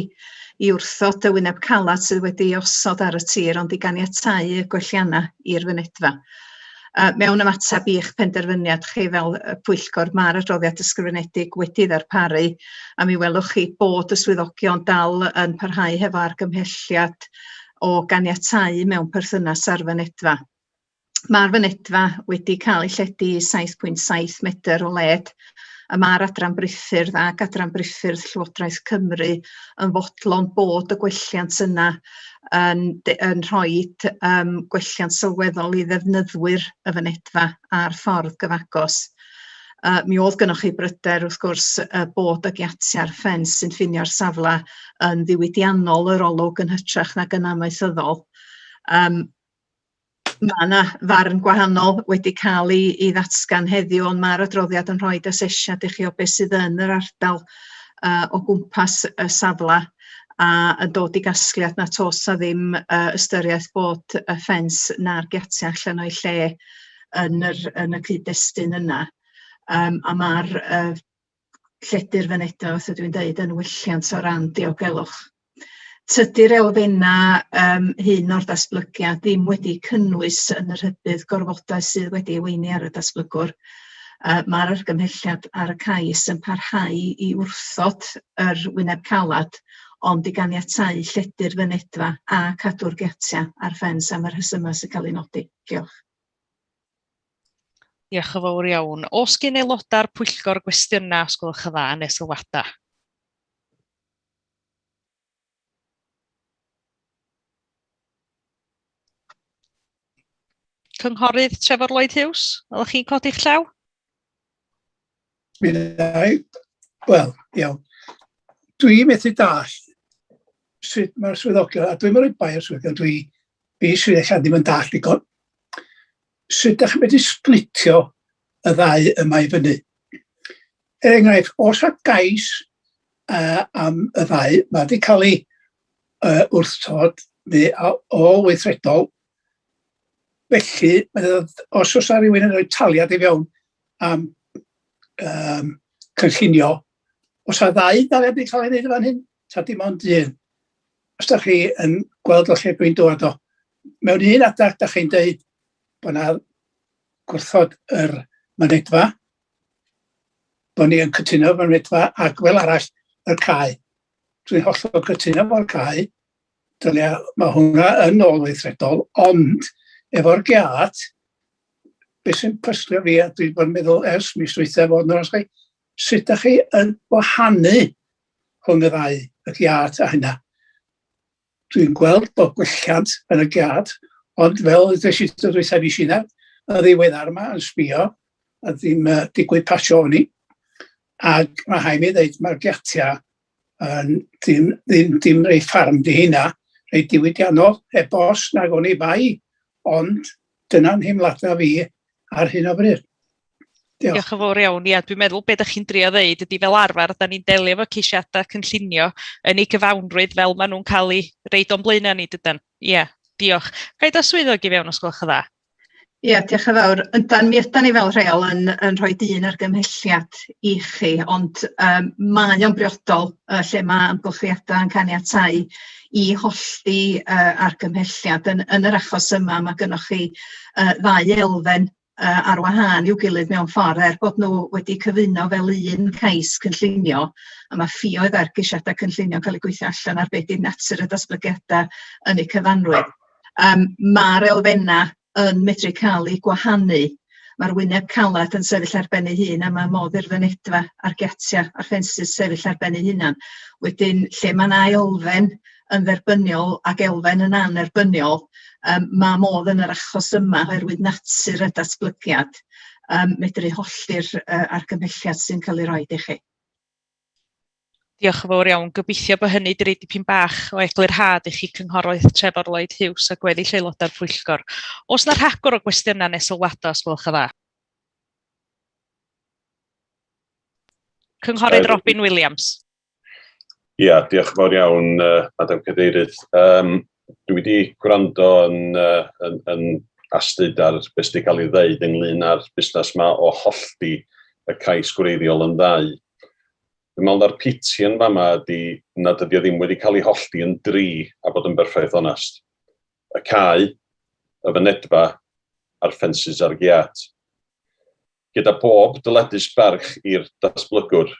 i wrthod y wyneb calat sydd wedi osod ar y tir ond i ganiatáu y gwellianna i'r fynedfa. Mewn ymateb i'ch penderfyniad chi fel pwyllgor mae'r adroddiad ysgrifenedig wedi ddarparu a mi welwch chi bod y swyddogion dal yn parhau hefo argymhelliad o ganiatáu mewn perthynas ar fynedfa. Mae'r fynedfa wedi cael ei lledu 7.7 metr o led a mae'r adran brifffyrdd ac adran brifffyrdd Llywodraeth Cymru yn fodlon bod y gwelliant yna yn rhoi gwelliant sylweddol i ddefnyddwyr y fynedfa a'r ffordd gyfagos. Mi oedd gennych chi bryder wrth gwrs bod y giatia'r ffens sy'n ffinio'r safle yn ddiwydiannol yr olwg yn hytrach nag yn amaethyddol. Mae yna farn gwahanol wedi cael ei ddatgan heddiw, ond mae'r adroddiad yn rhoi asesiad i chi o beth sydd yn yr ardal o gwmpas y safle a yn dod i gasgliad nad oes a ddim ystyriaeth bod y ffens na'r giatia allan o'i lle yn y cyd-destun yna. A mae'r lledur fynedfa, fath ydw i'n dweud, yn welliant o ran diogelwch. Tydi'r elfennau hyn o'r datblygiad ddim wedi cynnwys yn yr hybydd gorfodau sydd wedi weini ar y datblygwr. Mae'r argymhelliad ar y cais yn parhau i wrthod yr wyneb calad, ond i ganiatáu lledur fynedfa a cadw'r giatia ar ffens am yr rhesymau sy'n cael ei nodi. Diolch. Diolch yn fawr iawn. Os gen aelodau'r pwyllgor gwestiynau, os gwelwch yn dda, neu sylwadau? Cynghorydd Trevor Lloyd Hughes, ydych chi'n codi'ch llaw? Wel, iawn. Dwi methu dall sut mae'r swyddogion, a dwi'n rhoi bai o'r swyddogion, fi sydd eich ddim yn dall digon, sut ydych chi'n medru splitio y ddau yma i fyny. Enghraifft, os y gais am y ddau, mae wedi cael ei wrthod o weithredol. Felly, os oes rhywun yn rhoi taliad i fewn am cynllunio, os y ddau daliad wedi cael ei wneud fan hyn, ta dim ond un. Os ydych chi yn gweld o lle dwi'n dod o, mewn un adag, ydych chi'n dweud bod yna gwrthod yr mynedfa, bod ni yn cytuno fo'r mynedfa, ac fel arall yr cae. Dwi'n hollol cytuno fo'r cae, mae hwnna yn ôl weithredol, ond efo'r giat, beth sy'n pysglio fi, a dwi'n bod yn meddwl ers mis dwytha fod nhw'n osgoi, sut ydych chi yn wahanu rhwng y ddau, y giat a hynna. Dwi'n gweld bod gwelliant yn y giat, ond fel ydych chi'n dweud fi sy'n y ddiweddar yma yn sbio, a ddim digwydd pasio hynny. Ac mae haid mi ddeud mae'r giatia ddim rei ffarm di hynna, rei diwydiannol, e-bos nag o'n i bai, ond dyna'n hymladau fi ar hyn o bryd. Diolch yn fawr iawn. Ia, dwi'n meddwl beth ydych chi'n drio ddeud ydy fel arfer, da ni'n delio efo ceisiadau cynllunio yn ei gyfawnrwydd fel maen nhw'n cael ei reid o'n blaenau ni dydyn. Ia, diolch. Ga'i da swyddog i fewn os gwelwch yn dda? Ia, diolch yn fawr. Mi ydan ni fel rheol yn rhoi dyn argymhelliad i chi, ond mae o'n briodol lle mae amgylchiadau yn caniatáu i hollti argymhelliad. Yn yr achos yma, mae gennych chi ddau elfen ar wahân i'w gilydd mewn ffordd, bod nhw wedi cyfuno fel un cais cynllunio, a mae ffïoedd ar geisiadau cynllunio cael ei gweithio allan ar beth i'n natur y datblygiadau yn eu cyfanrwydd. Mae'r elfennau yn medru cael ei gwahanu. Mae'r wyneb calad yn sefyll ar ben ei hun, a mae modd i'r fynedfa a'r giatia a'r ffensys sefyll ar ben ei hunan. Wedyn, lle mae yna elfen yn dderbyniol ac elfen yn anerbyniol, mae modd yn yr achos yma oherwydd natur y datblygiad medru holli'r argymhelliad sy'n cael ei roi i chi. Diolch yn fawr iawn. Gobeithio bod hynny wedi rhoi dipyn bach o eglurhad i chi cynghorydd Trevor Lloyd Hughes a gweddill aelodau'r pwyllgor. Oes yna rhagor o gwestiynau neu sylwadau os gwelwch yn dda? Cynghorydd Robin Williams. Ia, diolch yn fawr iawn, Madam Cadeirydd. Dwi wedi gwrando yn astudio ar beth sydd wedi cael ei ddeud ynglyn â'r busnes yma o hollti y cais gwreiddiol yn ddau. Dwi'n meddwl na'r piti yn fama ydy nad ydy o ddim wedi cael ei hollti yn dri a bod yn berffaith onest. Y cae, y fynedfa, a'r ffensys a'r giat. Gyda bob dyledus barch i'r datblygwr,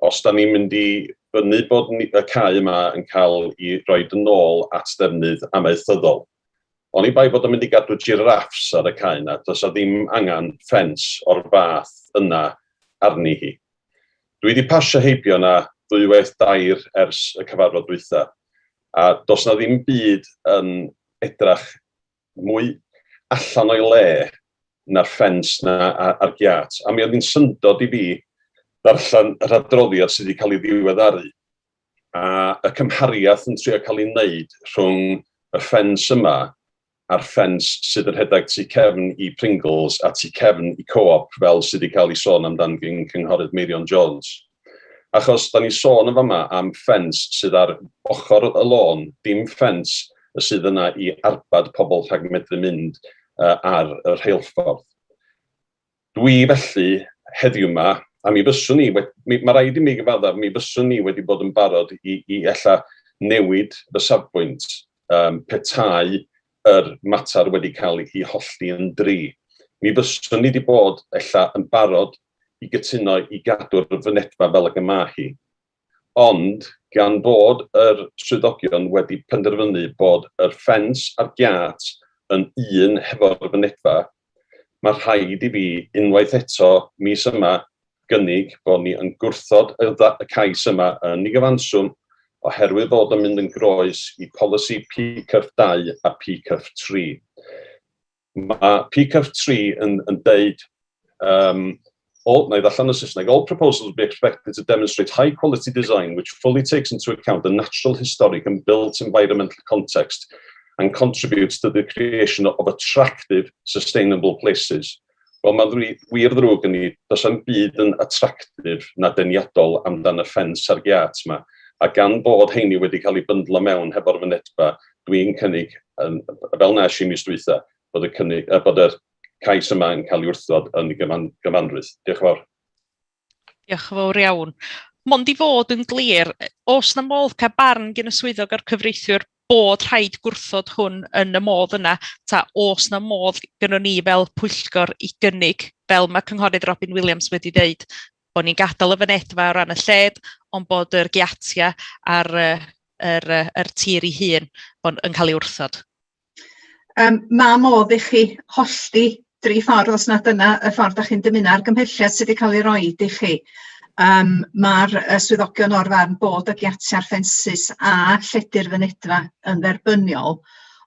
os da ni'n mynd i fyny bod y cae yma yn cael ei roi yn ôl at defnydd amaethyddol. O'n i bai bod yn mynd i gadw giraffs ar y cae yna, does a ddim angen ffens o'r fath yna arni hi. Dwi wedi pasio heibio yna ddwywaith dair ers y cyfarfod dwytha, a does na ddim byd yn edrach mwy allan o'i le na'r ffens na a'r giat. A mi oedd hi'n syndod i fi ddarllen yr adroddiad sydd wedi cael ei ddiweddaru. A y cymhariaeth yn trio cael ei wneud rhwng y ffens yma a'r ffens sydd yn rhedeg tu cefn i Pringles a tu cefn i Co-op fel sydd wedi cael ei sôn amdan gan cynghorydd Meirion Jones. Achos da ni sôn yn fama am ffens sydd ar ochr y lôn, dim ffens sydd yna i arbad pobl rhag medru mynd ar y rheilffordd. Dwi felly heddiw yma, a mi fyswn ni, mae rhaid i mi gyfadda, mi fyswn ni wedi bod yn barod i ella newid y safbwynt petai yr mater wedi cael ei holli yn dri. Mi fyswn ni wedi bod ella yn barod i gytuno i gadw'r fynedfa fel y gyma hi. Ond, gan bod yr swyddogion wedi penderfynu bod yr ffens a'r giat yn un hefo'r fynedfa, mae rhaid i fi unwaith eto mis yma gynnig bod ni yn gwrthod y cais yma yn ei gyfanswm oherwydd bod yn mynd yn groes i polisi P-cyff 2 a P-cyff 3. Mae P-cyff 3 yn deud, na i ddallan y Saesneg, all proposals will be expected to demonstrate high quality design which fully takes into account the natural, historic and built environmental context and contributes to the creation of attractive, sustainable places. Wel, mae'n wir ddrwg yn ni, does am byd yn attractif na deniadol amdan y ffens a'r giat yma. A gan bod heini wedi cael ei byndlo mewn hefo'r fynedfa, dwi'n cynnig, fel nes i mis dwytha, bod y cais yma yn cael ei wrthod yn ei gyfanrwydd. Diolch yn fawr. Diolch yn fawr iawn. Mond i fod yn glir, os na modd cael barn gen y swyddog a'r cyfreithiwr bod rhaid gwrthod hwn yn y modd yna, ta os na modd gynnon ni fel pwyllgor i gynnig, fel mae cynghorydd Robin Williams wedi dweud, bod ni'n gadael y fynedfa o ran y lled, ond bod yr giatia a'r tir ei hun yn cael ei wrthod. Mae modd i chi hollti 3 ffordd os nad yna y ffordd da chi'n dymuno ar gymhelliad sydd wedi cael ei roed i chi. Mae'r swyddogion o'r farn bod y giatia'r ffensys a lledu'r fynedfa yn dderbyniol,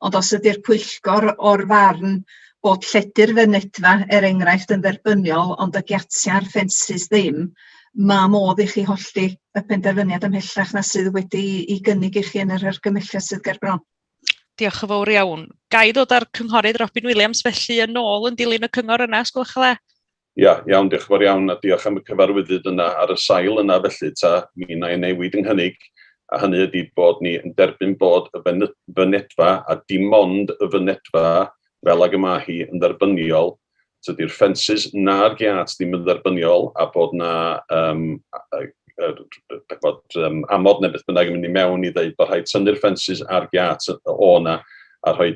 ond os ydy'r pwyllgor o'r farn bod lledu'r fynedfa enghraifft yn dderbyniol, ond y giatia'r ffensys ddim, mae modd i chi hollti y penderfyniad ymhellach na sydd wedi i gynnig i chi yn yr argymhelliad sydd ger bron. Diolch yn fawr iawn. Gai ddod ar cynghorydd Robin Williams felly yn ôl yn dilyn y cyngor yna, os gwelwch yn dda? Ia, iawn, diolch yn fawr iawn, a diolch am y cyfarwyddyd yna ar y sail yna felly, ta mi na i newid yng Nghynnig, a hynny ydy bod ni yn derbyn bod y fynedfa, a dim ond y fynedfa fel ag yma hi yn dderbyniol, tydi'r ffensys na'r giat ddim yn dderbyniol, a bod na amod neu beth bynnag yn mynd i mewn i ddeud bod rhaid tynnu'r ffensys a'r giat o na, a rhoi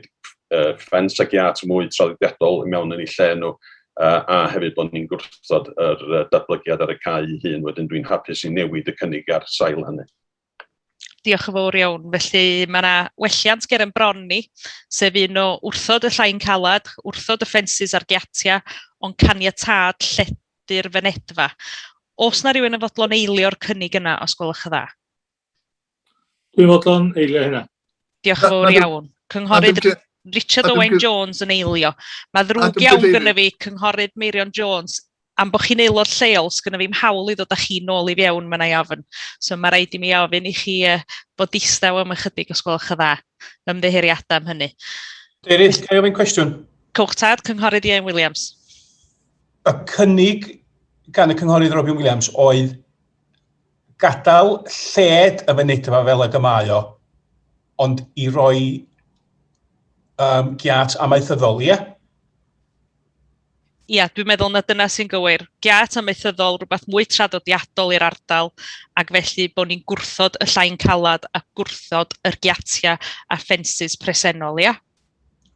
ffens a giat mwy traddodiadol i mewn yn ei lle nhw, a hefyd bod ni'n gwrthod yr datblygiad ar y cae ei hun, wedyn dwi'n hapus i newid y cynnig ar sail hynny. Diolch yn fawr iawn. Felly mae yna welliant ger yn bron ni, sef un o wrthod y llain calad, wrthod y ffensys a'r giatia, ond caniatad lledu'r fynedfa. Os na rhywun yn fodlon eilio'r cynnig yna, os gwelwch yn dda? Dwi'n fodlon eilio hynna. Diolch yn fawr iawn. Cynghorydd Richard Owen Jones yn eilio. Mae ddrwg iawn gyda fi, cynghorydd Meirion Jones, am bod chi'n aelod lleol, sgynna fi'm hawl i ddod â chi nôl i fewn, mae'n ei ofyn. So mae rhaid i mi ofyn i chi bod distaw am ychydig os gwelwch yn dda. Ymddiheuriadau am hynny. Deirydd, cael ofyn cwestiwn? Cwchtad, cynghorydd Ian Williams. Y cynnig gan y cynghorydd Robin Williams oedd gadael lled y fynedfa fel y gymau o, ond i roi giat amaethyddol, ie? Ia, dwi'n meddwl na dyna sy'n gywir. Giat amaethyddol, rhywbeth mwy traddodiadol i'r ardal, ac felly bod ni'n gwrthod y llain calad a gwrthod yr giatia a ffensys presennol, ia?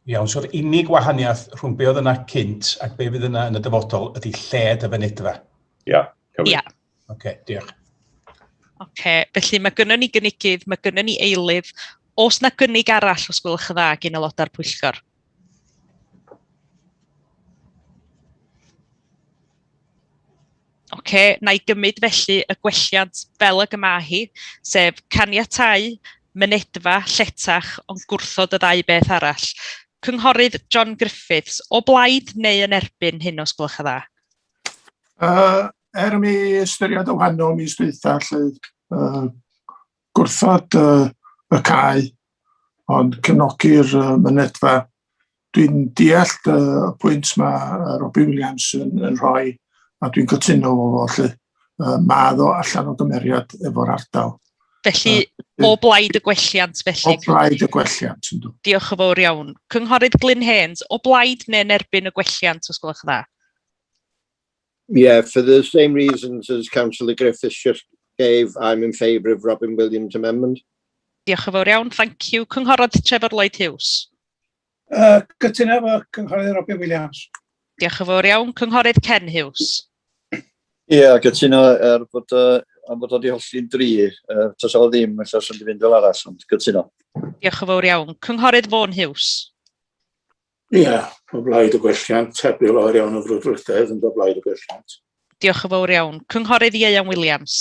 Iawn, so'r unig wahaniaeth rhwng be oedd yna cynt ac be fydd yna yn y dyfodol ydy lled y fynedfa. Ia, cywir. Ia. Oce, diolch. Oce, felly mae gynnon ni gynigydd, mae gynnon ni eilydd. Os na gynnig arall os gwelwch yn dda gan aelodau'r pwyllgor? Oce, na i gymryd felly y gwelliant fel y gyma hi, sef caniatáu, mynedfa, lletach, ond gwrthod y ddau beth arall. Cynghorydd John Griffiths, o blaid neu yn erbyn hyn os gwelwch yn dda? Mi ystyried o wahanol mis dwytha, gwrthod y cae, ond cefnogi'r mynedfa Dwi'n deall y pwynt mae Robbie Williams yn rhoi, a dwi'n cytuno fo lly. Madd o allan o gymeriad efo'r ardal. Felly, o blaid y gwelliant, felly. O blaid y gwelliant, ynddo. Diolch yn fawr iawn. Cynghorydd Glyn Haynes, o blaid neu'n erbyn y gwelliant, os gwelwch dda? Yeah, for the same reasons as Councillor Griffiths just gave, I'm in favour of Robin Williams' amendment. Diolch yn fawr iawn, thank you. Cynghorydd Trevor Lloyd Hughes. Cytuno efo cynghorydd Robin Williams. Diolch yn fawr iawn. Cynghorydd Ken Hughes. Ie, cytuno bod o di holli'n dri. Tas o ddim, felly sy'n di fynd fel arall, ond cytuno. Diolch yn fawr iawn. Cynghorydd Vaughan Hughes. Ie, o blaid y gwelliant, tebyg o'r iawn o frwdfrydedd yn o blaid y gwelliant. Diolch yn fawr iawn. Cynghorydd Ieuan Williams.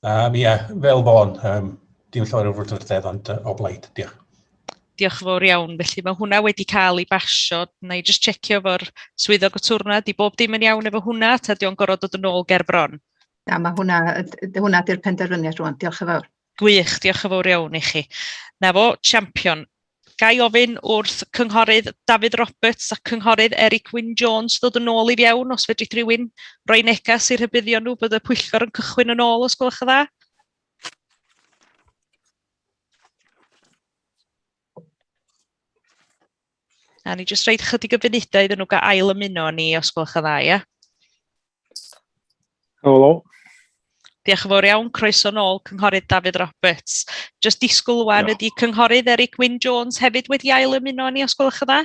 Ie, fel Vaughan, dim llawer o frwdfrydedd, ond o blaid, diolch. Diolch yn fawr iawn. Felly mae hwnna wedi cael ei basio. Na i just checio fo'r swyddog y twrna. Di bob dim yn iawn efo hwnna, ta di o'n gorfod dod yn ôl ger bron? Na, mae hwnna di'r penderfyniad rwan. Diolch yn fawr. Gwych, diolch yn fawr iawn i chi. Na fo, champion. Gai ofyn wrth cynghorydd David Roberts a cynghorydd Eric Wyn Jones dod yn ôl i fewn, os fedri rhywun roi negas i'r rhybuddio nhw bod y pwyllgor yn cychwyn yn ôl, os gwelwch yn dda? A ni jyst rhaid chydig o funudau iddyn nhw gael ail ymuno ni, os gwelwch yn dda, ia? Helo. Diolch yn fawr iawn, croeso nôl, cynghorydd David Roberts. Just disgwyl wan ydy cynghorydd Eric Wyn Jones hefyd wedi ail ymuno ni, os gwelwch yn dda?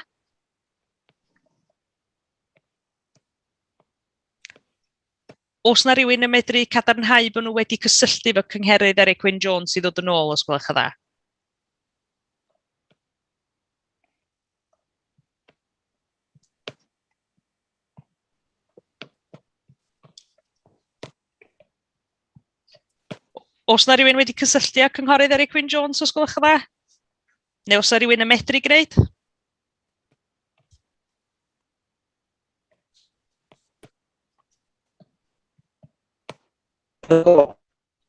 Os na rhywun yn medru cadarnhau bod nhw wedi cysylltu fo cynghorydd Eric Wyn Jones i ddod yn ôl, os gwelwch yn dda? Os na rhywun wedi cysylltu â cynghorydd Eric Wyn Jones, os gwelwch yn dda? Neu os na rhywun yn medru gwneud?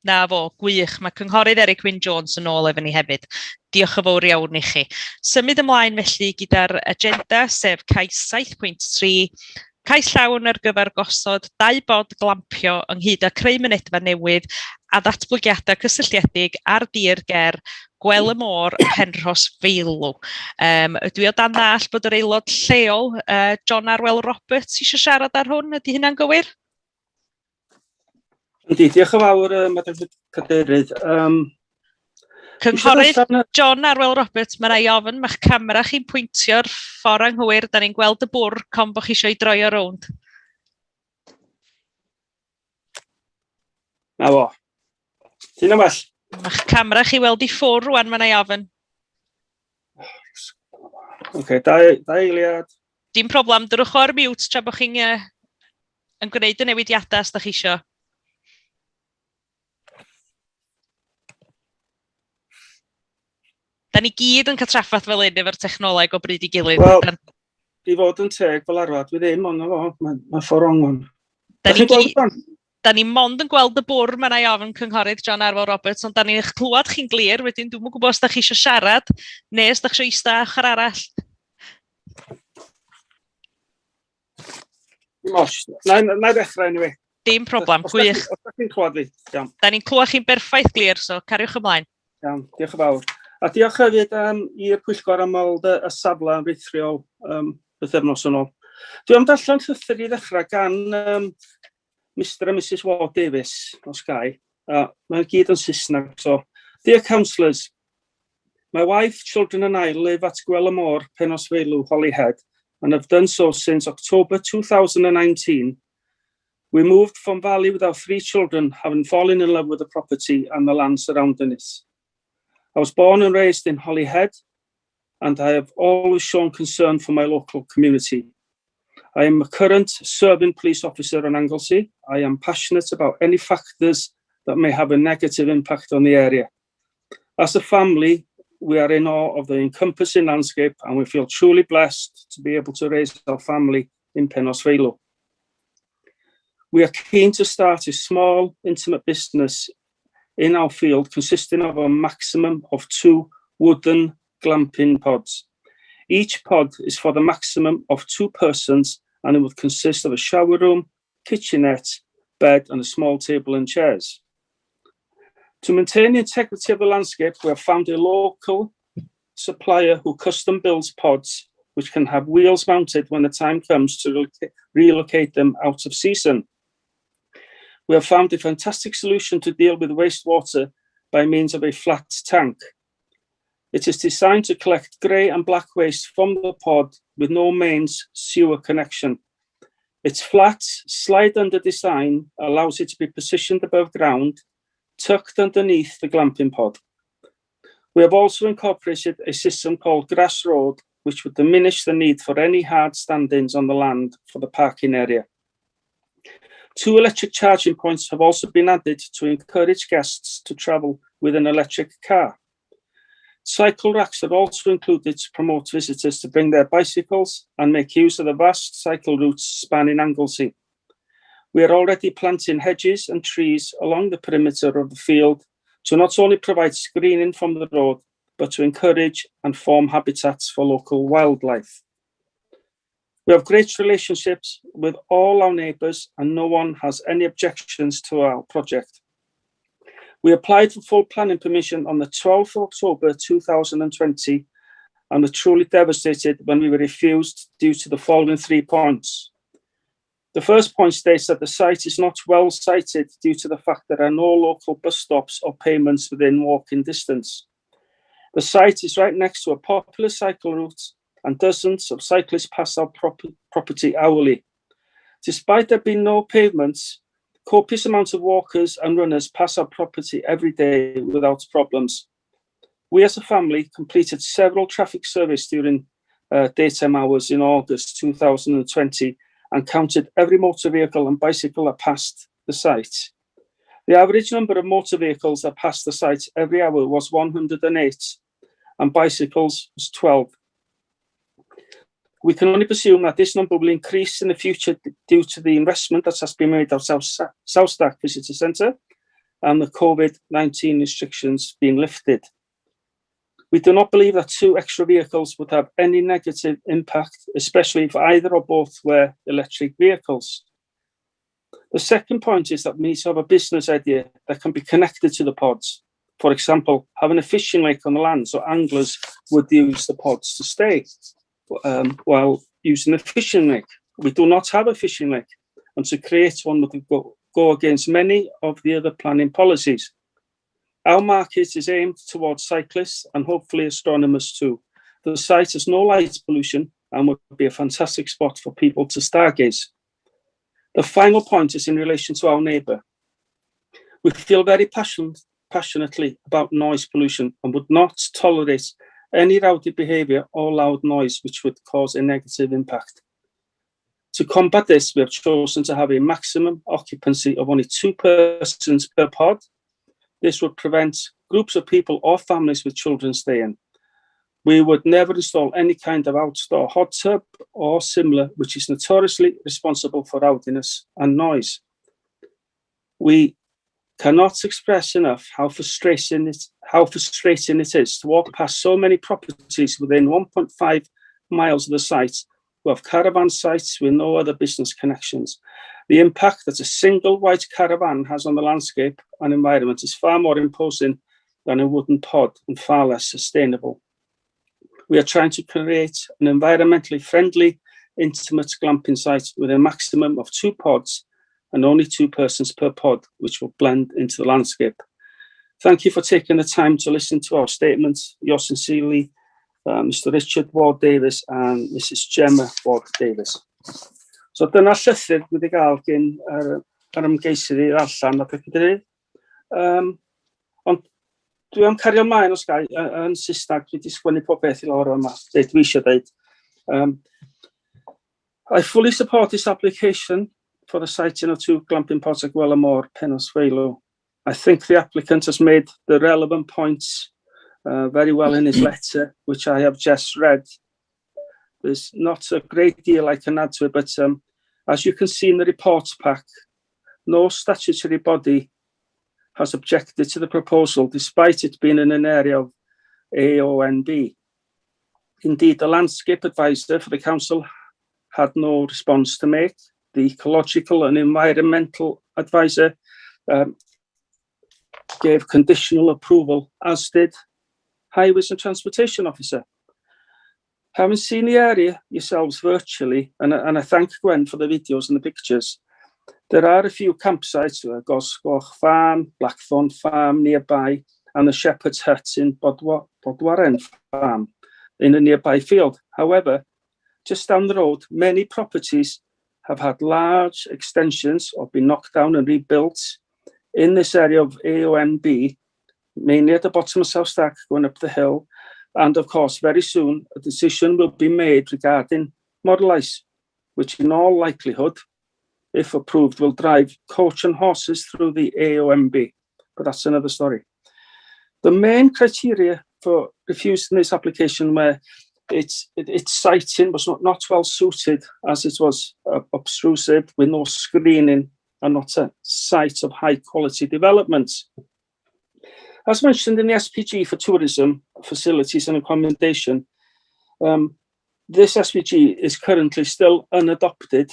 Na fo, gwych. Mae cynghorydd Eric Wyn Jones yn ôl efo ni hefyd. Diolch yn fawr iawn i chi. Symud ymlaen felly gyda'r agenda, sef cais 7.3, cais llawn ar gyfer gosod 2 bod glampio ynghyd â creu mynedfa newydd a ddatblygiadau cysylltiedig ar dir ger Gwel y Môr, Penrhos Feilw. Dwi o dan ddall bod yr aelod lleol, John Arwel Roberts, eisiau siarad ar hwn. Ydy hynna'n gywir? Ydy, diolch yn fawr, Madam Cadeirydd. Cynghorydd John Arwel Roberts, mae rai ofyn, mae'ch camera chi'n pwyntio'r ffordd anghywir, da ni'n gweld y bwr, com bo chi eisiau droi o rownd. Na fo. Ti'n am well? Mae'ch camera chi weld i ffwr rwan, mae rai ofyn. Oce, da eiliad. Dim problem, dyrwch o'r mute tra bo chi'n yn gwneud y newidiadau os da chi isio. Da ni gyd yn cael traffath fel un efo'r technoleg o bryd i gilydd. Wel, i fod yn teg fel arfer, dwi ddim ond efo, mae ffordd ongon. Da ni mond yn gweld y bwr, mae'n ei ofyn cynghorydd John Arwel Roberts, ond da ni'n eich clywed chi'n glir, wedyn dwi'n gwybod os da chi eisiau siarad, neu os da chi eisiau eistedd ochr arall. Na ddechrau ni fi. Dim problem, gwych. Os da chi'n clywed fi, iawn. Da ni'n clywed chi'n berffaith glir, so cariwch ymlaen. Iawn, diolch yn fawr. A diolch hefyd i'r pwyllgor am weld y safle yn rheithiol bythefnos yn ôl. Dwi am darllen llythyr i ddechrau gan Mr and Mrs Ward Davies o Skye. Mae'n gyd yn Saesneg. So, dear councillors, my wife, children and I live at Gwel y Môr, Penrhos Feilw, Holyhead, and have done so since October 2019. We moved from Valley with our 3 children, having fallen in love with the property and the land surrounding it. I was born and raised in Holyhead, and I have always shown concern for my local community. I am a current serving police officer in Anglesey. I am passionate about any factors that may have a negative impact on the area. As a family, we are in awe of the encompassing landscape, and we feel truly blessed to be able to raise our family in Penrhos Feilw. We are keen to start a small, intimate business in our field consisting of a maximum of 2 wooden glamping pods. Each pod is for the maximum of 2 persons and it would consist of a shower room, kitchenette, bed and a small table and chairs. To maintain the integrity of the landscape, we have found a local supplier who custom builds pods which can have wheels mounted when the time comes to relocate them out of season. We have found a fantastic solution to deal with wastewater by means of a flat tank. It is designed to collect grey and black waste from the pod with no mains sewer connection. Its flat, slide-under design allows it to be positioned above ground, tucked underneath the glamping pod. We have also incorporated a system called Grass Road, which would diminish the need for any hard standings on the land for the parking area. 2 electric charging points have also been added to encourage guests to travel with an electric car. Cycle racks are also included to promote visitors to bring their bicycles and make use of the vast cycle routes spanning Anglesey. We are already planting hedges and trees along the perimeter of the field to not only provide screening from the road, but to encourage and form habitats for local wildlife. We have great relationships with all our neighbours and no one has any objections to our project. We applied for full planning permission on the 12th of October 2020 and were truly devastated when we were refused due to the following 3 points. The first point states that the site is not well sited due to the fact there are no local bus stops or payments within walking distance. The site is right next to a popular cycle route and dozens of cyclists pass our property hourly. Despite there being no pavements, copious amounts of walkers and runners pass our property every day without problems. We as a family completed several traffic surveys during daytime hours in August 2020 and counted every motor vehicle and bicycle that passed the site. The average number of motor vehicles that passed the site every hour was 108 and bicycles was 12. We can only presume that this number will increase in the future due to the investment that has been made at South Stack Visitor Centre and the COVID-19 restrictions being lifted. We do not believe that 2 extra vehicles would have any negative impact, especially if either or both were electric vehicles. The second point is that we need to have a business idea that can be connected to the pods. For example, having a fishing lake on the land so anglers would use the pods to stay while using the fishing lake. We do not have a fishing lake, and to create one would go against many of the other planning policies. Our market is aimed towards cyclists and hopefully astronomers too. The site has no light pollution and would be a fantastic spot for people to stargaze. The final point is in relation to our neighbour. We feel very passionately about noise pollution and would not tolerate any rowdy behaviour or loud noise which would cause a negative impact. To combat this, we have chosen to have a maximum occupancy of only 2 persons per pod. This would prevent groups of people or families with children staying. We would never install any kind of outdoor hot tub or similar, which is notoriously responsible for rowdiness and noise. We cannot express enough how frustrating it is to walk past so many properties within 1.5 miles of the site who have caravan sites with no other business connections. The impact that a single white caravan has on the landscape and environment is far more imposing than a wooden pod and far less sustainable. We are trying to create an environmentally friendly, intimate glamping site with a maximum of 2 pods and only 2 persons per pod, which will blend into the landscape. Thank you for taking the time to listen to our statements. Yours sincerely, Mr Richard Ward-Davies and Mrs Gemma Ward-Davies. So dyna llythyr dwi wedi cael gen yr ymgeisydd i'r allan a beth ydy. Ond dwi am cario ymlaen os gai yn Saesneg, dwi wedi sgwennu pob beth i lawr yma, dwi eisiau dweud. I fully support this application for the siting of 2 glamping pods at Gwellamore, Penosweilu. I think the applicant has made the relevant points very well in his letter, which I have just read. There's not a great deal I can add to it, but as you can see in the reports pack, no statutory body has objected to the proposal, despite it being in an area of AONB. Indeed, the landscape advisor for the council had no response to make. The ecological and environmental advisor gave conditional approval, as did Highways and Transportation Officer. Having seen the area yourselves virtually, and I thank Gwen for the videos and the pictures, there are a few campsites, Gosgoch Farm, Blackthorn Farm nearby, and the Shepherd's Hut in Bodwaren Farm in a nearby field. However, just down the road, many properties have had large extensions or been knocked down and rebuilt in this area of AONB, mainly at the bottom of South Stack, going up the hill. And of course, very soon, a decision will be made regarding Model Ice, which in all likelihood, if approved, will drive coach and horses through the AONB. But that's another story. The main criteria for refusing this application were its siting was not well suited, as it was obtrusive with no screening and not a site of high quality development. As mentioned in the SPG for tourism, facilities and accommodation, this SPG is currently still unadopted.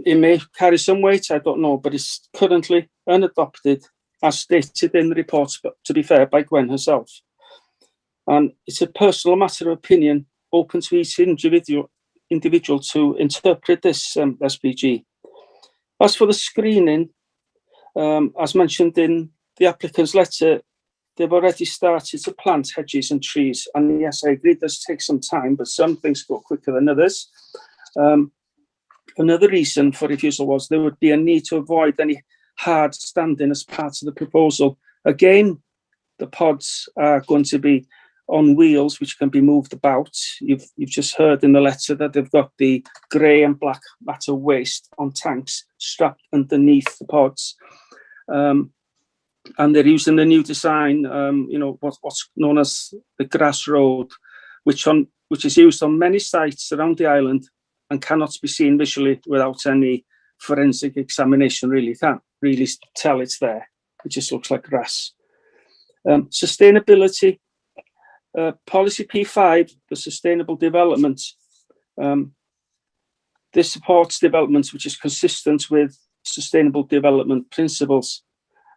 It may carry some weight, I don't know, but it's currently unadopted as stated in the report, but to be fair, by Gwen herself. And it's a personal matter of opinion, open to each individual to interpret this SPG. As for the screening, as mentioned in the applicant's letter, they've already started to plant hedges and trees. And yes, I agree, it does take some time, but some things go quicker than others. Another reason for refusal was there would be a need to avoid any hard standing as part of the proposal. Again, the pods are going to be on wheels, which can be moved about. You've just heard in the letter that they've got the grey and black matter waste on tanks strapped underneath the pods. And they're using the new design, what's known as the grass road, which is used on many sites around the island and cannot be seen visually without any forensic examination. Really can't really tell it's there. It just looks like grass. Sustainability. Policy P5, the sustainable development. This supports development which is consistent with sustainable development principles.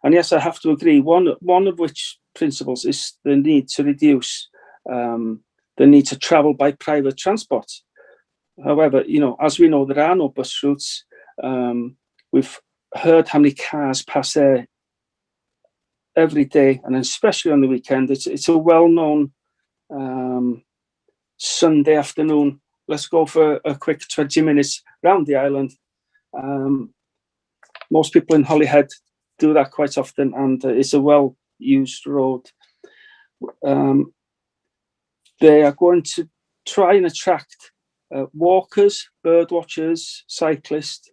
And yes, I have to agree, one of which principles is the need to reduce the need to travel by private transport. However, as we know, there are no bus routes. We've heard how many cars pass there every day, and especially on the weekend. It's a well-known Sunday afternoon, let's go for a quick 20 minutes round the island. Most people in Holyhead do that quite often, and it's a well-used road. They are going to try and attract walkers, bird watchers, cyclists,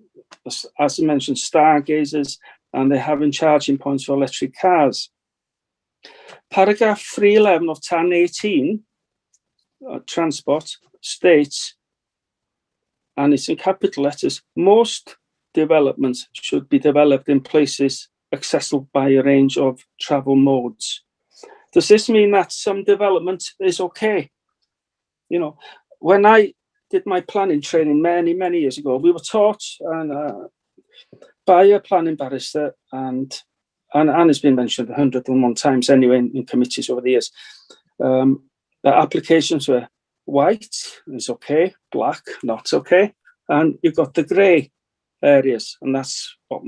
as I mentioned, stargazers, and they're having charging points for electric cars. Paragraph 311 of TAN 18, transport, states, and it's in capital letters, most developments should be developed in places accessible by a range of travel modes. Does this mean that some development is okay? When I did my planning training many, many years ago, we were taught by a planning barrister, and it's been mentioned 101 times anyway in committees over the years, the applications were white, is okay, black, not okay, and you've got the grey areas, and that's what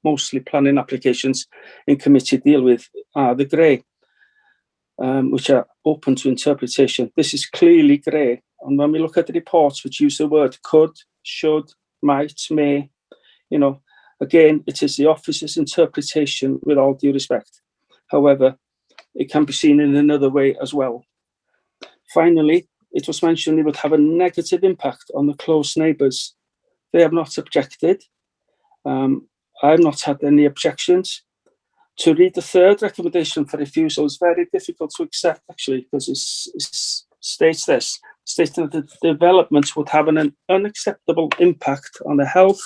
mostly planning applications in committee deal with, are the grey, which are open to interpretation. This is clearly grey, and when we look at the reports which use the word could, should, might, may, again, it is the officer's interpretation with all due respect. However, it can be seen in another way as well. Finally, it was mentioned it would have a negative impact on the close neighbours. They have not objected. I have not had any objections. To read the third recommendation for refusal is very difficult to accept, actually, because it states this, stating that the development would have an unacceptable impact on the health,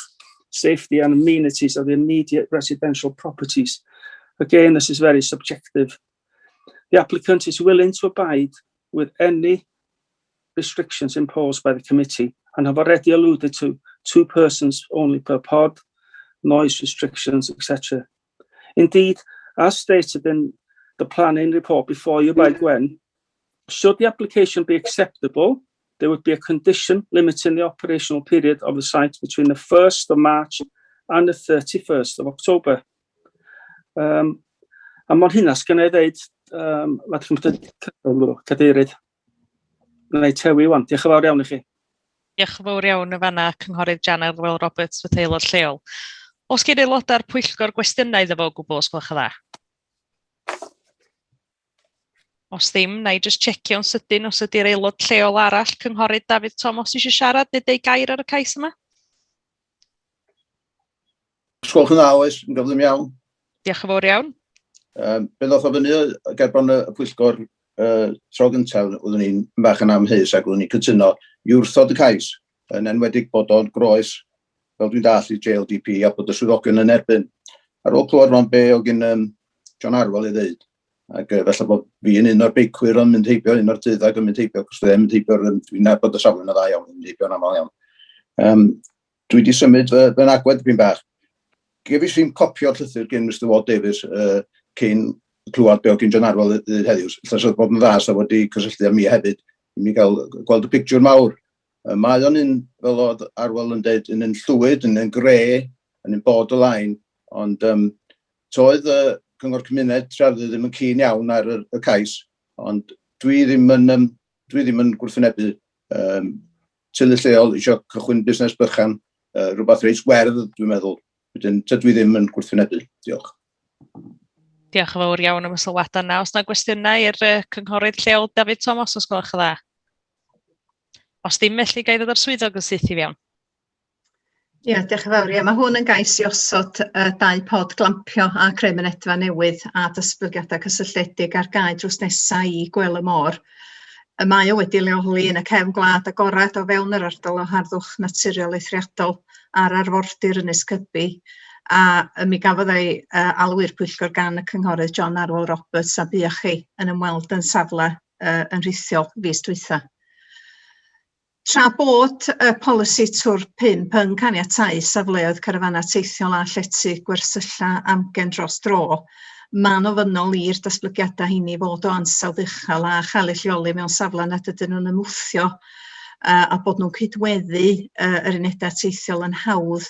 safety and amenities of the immediate residential properties. Again, this is very subjective. the applicant is willing to abide with any restrictions imposed by the committee and have already alluded to 2 persons only per pod, noise restrictions, etc. Indeed, as stated in the planning report before you by Gwen, should the application be acceptable, there would be a condition limiting the operational period of the site between the 1st of March and the 31st of October. A mod hynna, sgan i ddeud, cadeirydd, na i tewi wan. Diolch yn fawr iawn i chi. Diolch yn fawr iawn y fanna, Cynghorydd Janet Will Roberts, fy aelod lleol. Os gyda aelodau'r pwyllgor gwestiynau iddo fo gwbl, os gwelwch yn dda? Os ddim, na i just checio'n sydyn os ydy'r aelod lleol arall, Cynghorydd David Thomas, eisiau siarad neu deud gair ar y cais yma? Os gwelwch yn dda, oes, yn gyflym iawn. Diolch yn fawr iawn. Be ddoth o fyny gerbron y pwyllgor tro gyntaf, oeddwn ni'n bach yn amhys ac oeddwn ni'n cytuno i wrthod y cais, yn enwedig bod o'n groes, fel dwi'n dall i JLDP, a bod y swyddogion yn erbyn. Ar ôl clywed ron be o gyn John Arwel i ddeud, ac felly bod fi yn un o'r beicwyr yn mynd heibio, un o'r dyddag yn mynd heibio, cos dwi'n mynd heibio, dwi'n nabod y safle yn y dda iawn, yn mynd heibio'n aml iawn. Dwi wedi symud fy'n agwedd fi'n bach. Gefis fi'n copio'r llythyr gen Mr Ward Davies cyn clywed be o gyn John Arwel heddiw. Llas oedd bod yn dda, sa wedi cysylltu â mi hefyd, i mi gael gweld y pictiwr mawr. Mae o'n un, fel oedd Arwel yn dweud, yn un llwyd, yn un gre, yn un borderline, ond toedd Cyngor Cymuned trefnu ddim yn cyn iawn ar y cais, ond dwi ddim yn gwrthwynebu teulu lleol eisiau cychwyn busnes bychan, rhywbeth reis werdd, dwi'n meddwl. Wedyn, dwi ddim yn gwrthwynebu. Diolch. Diolch yn fawr iawn am y sylwadau yna. Os yna gwestiynau i'r Cynghorydd lleol David Thomas, os gwelwch yn dda? Os ddim, felly gai ddod ar swyddog yn syth i fewn. Ie, diolch yn fawr. Mae hwn yn gais i osod 2 pod glampio a cremenedfa newydd a datblygiadau cysylltiedig ar gau drws nesaf i Gwel y Môr. Mae o wedi leoli yn y cefn gwlad agored o fewn yr ardal o harddwch naturiol eithriadol ar arfordir Ynys Cybi, a mi gafodd ei alw'r pwyllgor gan y Cynghorydd John Arwel Roberts a buach chi yn ymweld yn safle yn rhithiol fis dwytha. Tra bod y polisi tŵr 5 yn caniatáu safleoedd carafana teithiol a llety gwersylla amgen dros dro, mae'n ofynnol i'r datblygiadau hynny fod o ansawdd uchel a chael eu lleoli mewn safle nad ydyn nhw'n ymwthio a bod nhw'n cydweddu yr unedau teithiol yn hawdd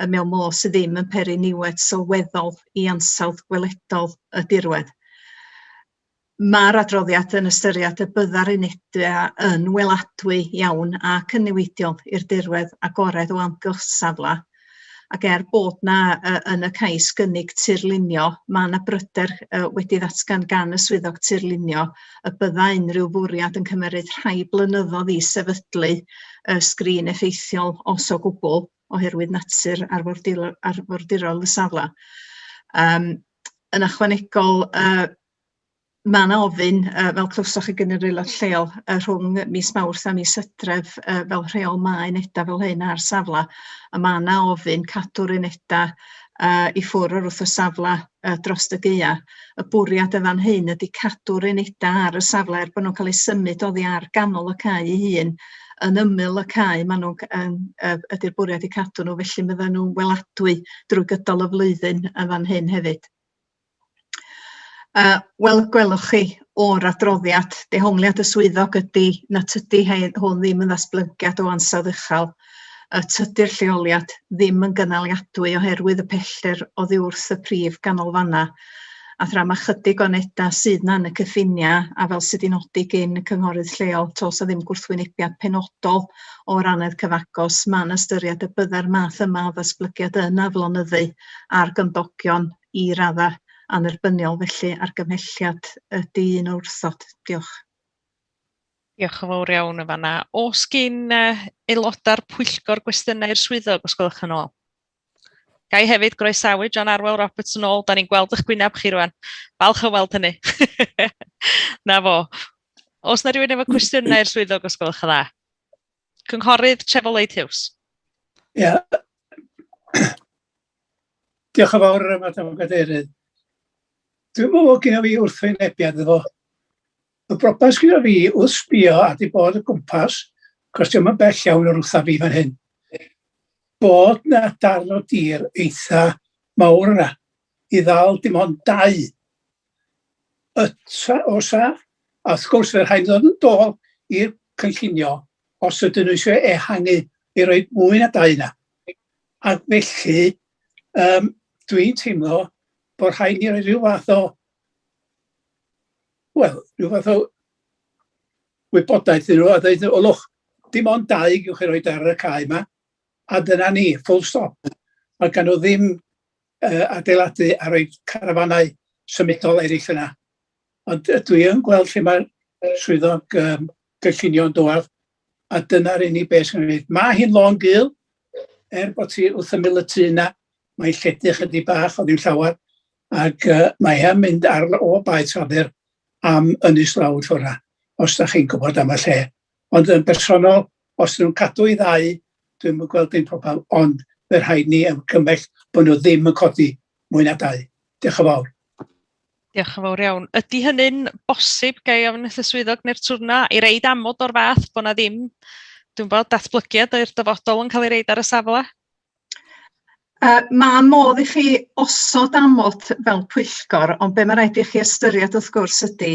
mewn modd sydd ddim yn peri niwed sylweddol i ansawdd gweledol y dirwedd. Mae'r adroddiad yn ystyried y bydda'r unedau yn weladwy iawn ac yn newidiol i'r dirwedd agored o amgylch safle, ac bod na yn y cais gynnig tirlunio, mae yna bryder wedi ddatgan gan y swyddog tirlunio y bydda unrhyw fwriad yn cymeryd rhai blynyddoedd i sefydlu sgrin effeithiol os o gwbl oherwydd natur arfordirol y safle. Yn ychwanegol, mae yna ofyn, fel clywsoch chi gan yr aelod lleol, rhwng mis Mawrth a mis Hydref fel rheol mae unedau fel hyn ar safle, a mae yna ofyn cadw'r unedau i ffwrdd wrth y safle dros y gaea. Y bwriad y fan hyn ydy cadw'r unedau ar y safle bod nhw'n cael eu symud oddi ar ganol y cae ei hun, yn ymyl y cae, ydy'r bwriad i cadw nhw, felly bydden nhw'n weladwy drwy gydol y flwyddyn y fan hyn hefyd. Wel, gwelwch chi o'r adroddiad, dehongliad y swyddog ydy na tydi hwn ddim yn ddatblygiad o ansawdd uchel. Tydi'r lleoliad ddim yn gynaliadwy oherwydd y pellter oddi wrth y prif ganolfanna. A thra mae chydig o unedau sydd na yn y cyffinia, a fel sydd wedi nodi gen y cynghorydd lleol, tos a ddim gwrthwynebiad penodol o ranedd cyfagos, mae'n ystyried y bydda'r math yma o ddatblygiad yn aflonyddu ar gymdogion i raddau anerbyniol, felly argymhelliad ydy un o wrthod. Diolch. Diolch yn fawr iawn y fanna. Os gyn aelodau'r pwyllgor gwestiynau i'r swyddog, os gwelwch yn ôl? Gai hefyd groesawu John Arwel Roberts yn ôl, da ni'n gweld eich gwyneb chi rwan. Falch o weld hynny. Na fo. Os na rhywun efo cwestiynau i'r swyddog, os gwelwch yn dda? Cynghorydd Trefoleid Hughes. Ie. Diolch yn fawr, Madam Cadeirydd. Dwi'n meddwl gen i wrthwynebiad efo Y brobas gyda fi wrth sbio a di bod y gwmpas, cos diolch yn bell iawn o'r wrtha fi fan hyn, bod na darn o dir eitha mawr yna i ddal dim ond 2. Osa, a wrth gwrs fe'r rhaid ddod yn dôl i'r cynllunio os ydyn nhw eisiau ehangu i roi mwy na 2 yna. Ac felly, dwi'n teimlo bod rhaid ni roi rhyw fath o rhyw fath o wybodaeth iddyn nhw a dweud, olwch, dim ond 2 gewch chi roi ar y cae yma, a dyna ni, full stop. Mae gan nhw ddim adeiladu a roi carafanau symudol eraill yna. Ond dwi yn gweld lle mae'r swyddog gynllunio'n dŵad, a dyna'r unig beth sy'n gwneud. Mae hi'n lôn gul, bod ti wrth ymyl y tŷ yna, mae'n lledu chydig bach o ddim llawer, ac mae hi'n mynd ar o baid sadr am ynys lawr ffwrna, os da chi'n gwybod am y lle. Ond yn bersonol, os nhw'n cadw i 2, dwi'n yn gweld dim problem, ond fe rhaid ni ymgymell bod nhw ddim yn codi mwy na 2. Diolch yn fawr. Diolch yn fawr iawn. Ydy hynny'n bosib gael ofn y swyddog neu'r twrna i reid amod o'r fath bod na ddim, dwi'n bod, datblygiad i'r dyfodol yn cael ei reid ar y safle? Mae modd i chi osod amod fel pwyllgor, ond be mae rhaid i chi ystyried wrth gwrs ydy,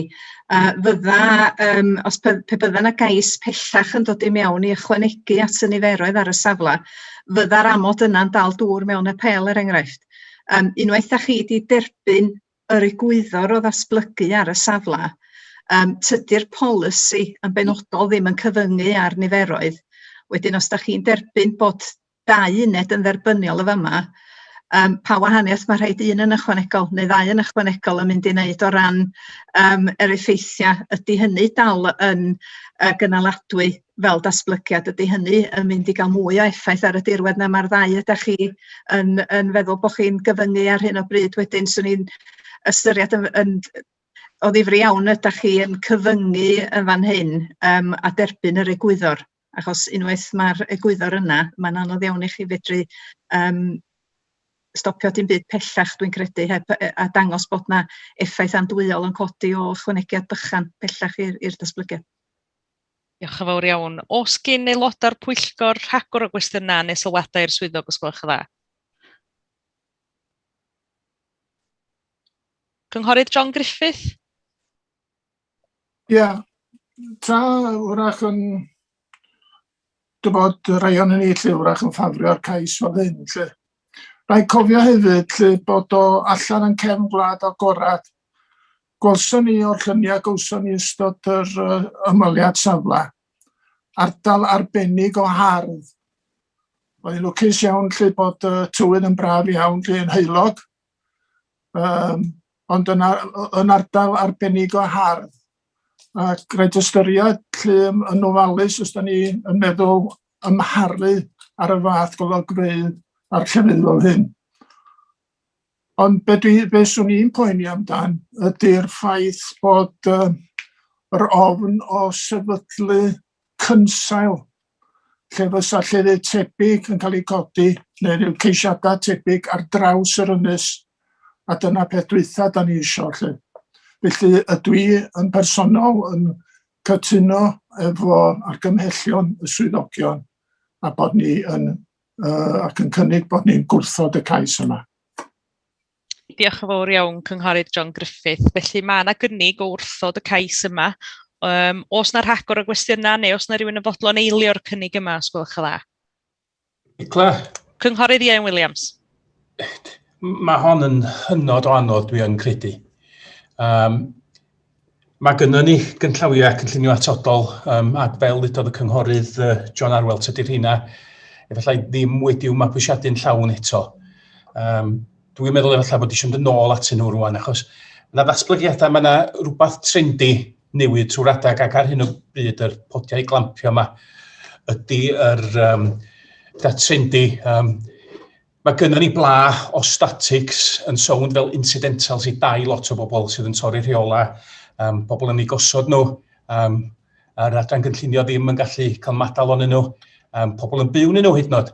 os pe bydda yna gais pellach yn dod i mewn i ychwanegu at y niferoedd ar y safle, fydda'r amod yna'n dal dŵr mewn y pel enghraifft. Unwaith chi wedi derbyn yr egwyddor o ddatblygu ar y safle, tydi'r polisi yn benodol ddim yn cyfyngu ar niferoedd. Wedyn, os da chi'n derbyn bod 2 uned yn dderbyniol y fyma, pa wahaniaeth mae rhaid 1 yn ychwanegol neu 2 yn ychwanegol yn mynd i wneud o ran yr effeithiau. Ydy hynny dal yn gynaladwy fel datblygiad? Ydy hynny yn mynd i gael mwy o effaith ar y dirwedd na mae'r 2 ydych chi yn feddwl bod chi'n gyfyngu ar hyn o bryd? Wedyn, swn i'n ystyried o ddifri iawn ydych chi yn cyfyngu yn fan hyn a derbyn yr egwyddor. Achos unwaith mae'r egwyddor yna, mae'n anodd iawn i chi fedru stopio dim byd pellach, dwi'n credu, a dangos bod na effaith andwyol yn codi o ychwanegiad bychan pellach i'r datblygiad. Diolch yn fawr iawn. Os gen aelodau'r pwyllgor rhagor o gwestiynau neu sylwadau i'r swyddog, os gwelwch yn dda? Cynghorydd John Griffith? Ia, tra wrach yn dwi'n bod rai o'n ni lle wrach yn ffafrio'r cais fel hyn. Rhaid cofio hefyd bod o allan yn cefn gwlad agorad. Gwelson ni o'r lluniau gawson ni ystod yr ymweliad safle. Ardal arbennig o hardd. Mae'n lwcus iawn lle bod tywydd yn braf iawn, lle yn heulog. Ond yn ardal arbennig o hardd. Ac rhaid ystyried lle yn ofalus os da ni yn meddwl ymharu ar y fath golygfeydd a'r llefydd fel hyn. Ond be swn i'n poeni amdan ydy'r ffaith bod yr ofn o sefydlu cynsail lle fysa llefydd tebyg yn cael ei codi neu ryw ceisiadau tebyg ar draws yr ynys, a dyna peth dwytha da ni isio lle. Felly ydw i yn personol yn cytuno efo argymhellion y swyddogion a bod ni ac yn cynnig bod ni'n gwrthod y cais yma. Diolch yn fawr iawn, Cynghorydd John Griffith. Felly mae yna gynnig o wrthod y cais yma. Os yna rhagor o gwestiynau neu os yna rhywun yn fodlon eilio'r cynnig yma, os gwelwch yn dda? Icla. Cynghorydd Ian Williams. Mae hon yn hynod o anodd, dwi yn credu. Mae gynnon ni gynllawiau cynllunio atodol ac fel ddudodd y cynghorydd John Arwel, tydi'r hynna efallai ddim wedi'w mabwysiadu'n llawn eto. Dwi'n meddwl efallai bod eisiau mynd yn ôl atyn nhw rwan, achos yna ddatblygiadau, mae yna rhywbeth trendi newid trwy'r adag ac ar hyn o bryd yr podiau glampio yma ydy'r trendi. Mae gynnon ni bla o statics yn sownd fel incidentals i dau lot o bobl sydd yn torri rheola, pobl yn ei gosod nhw, yr adran gynllunio ddim yn gallu cael madal o'n nhw, pobl yn byw yn nhw hyd yn oed.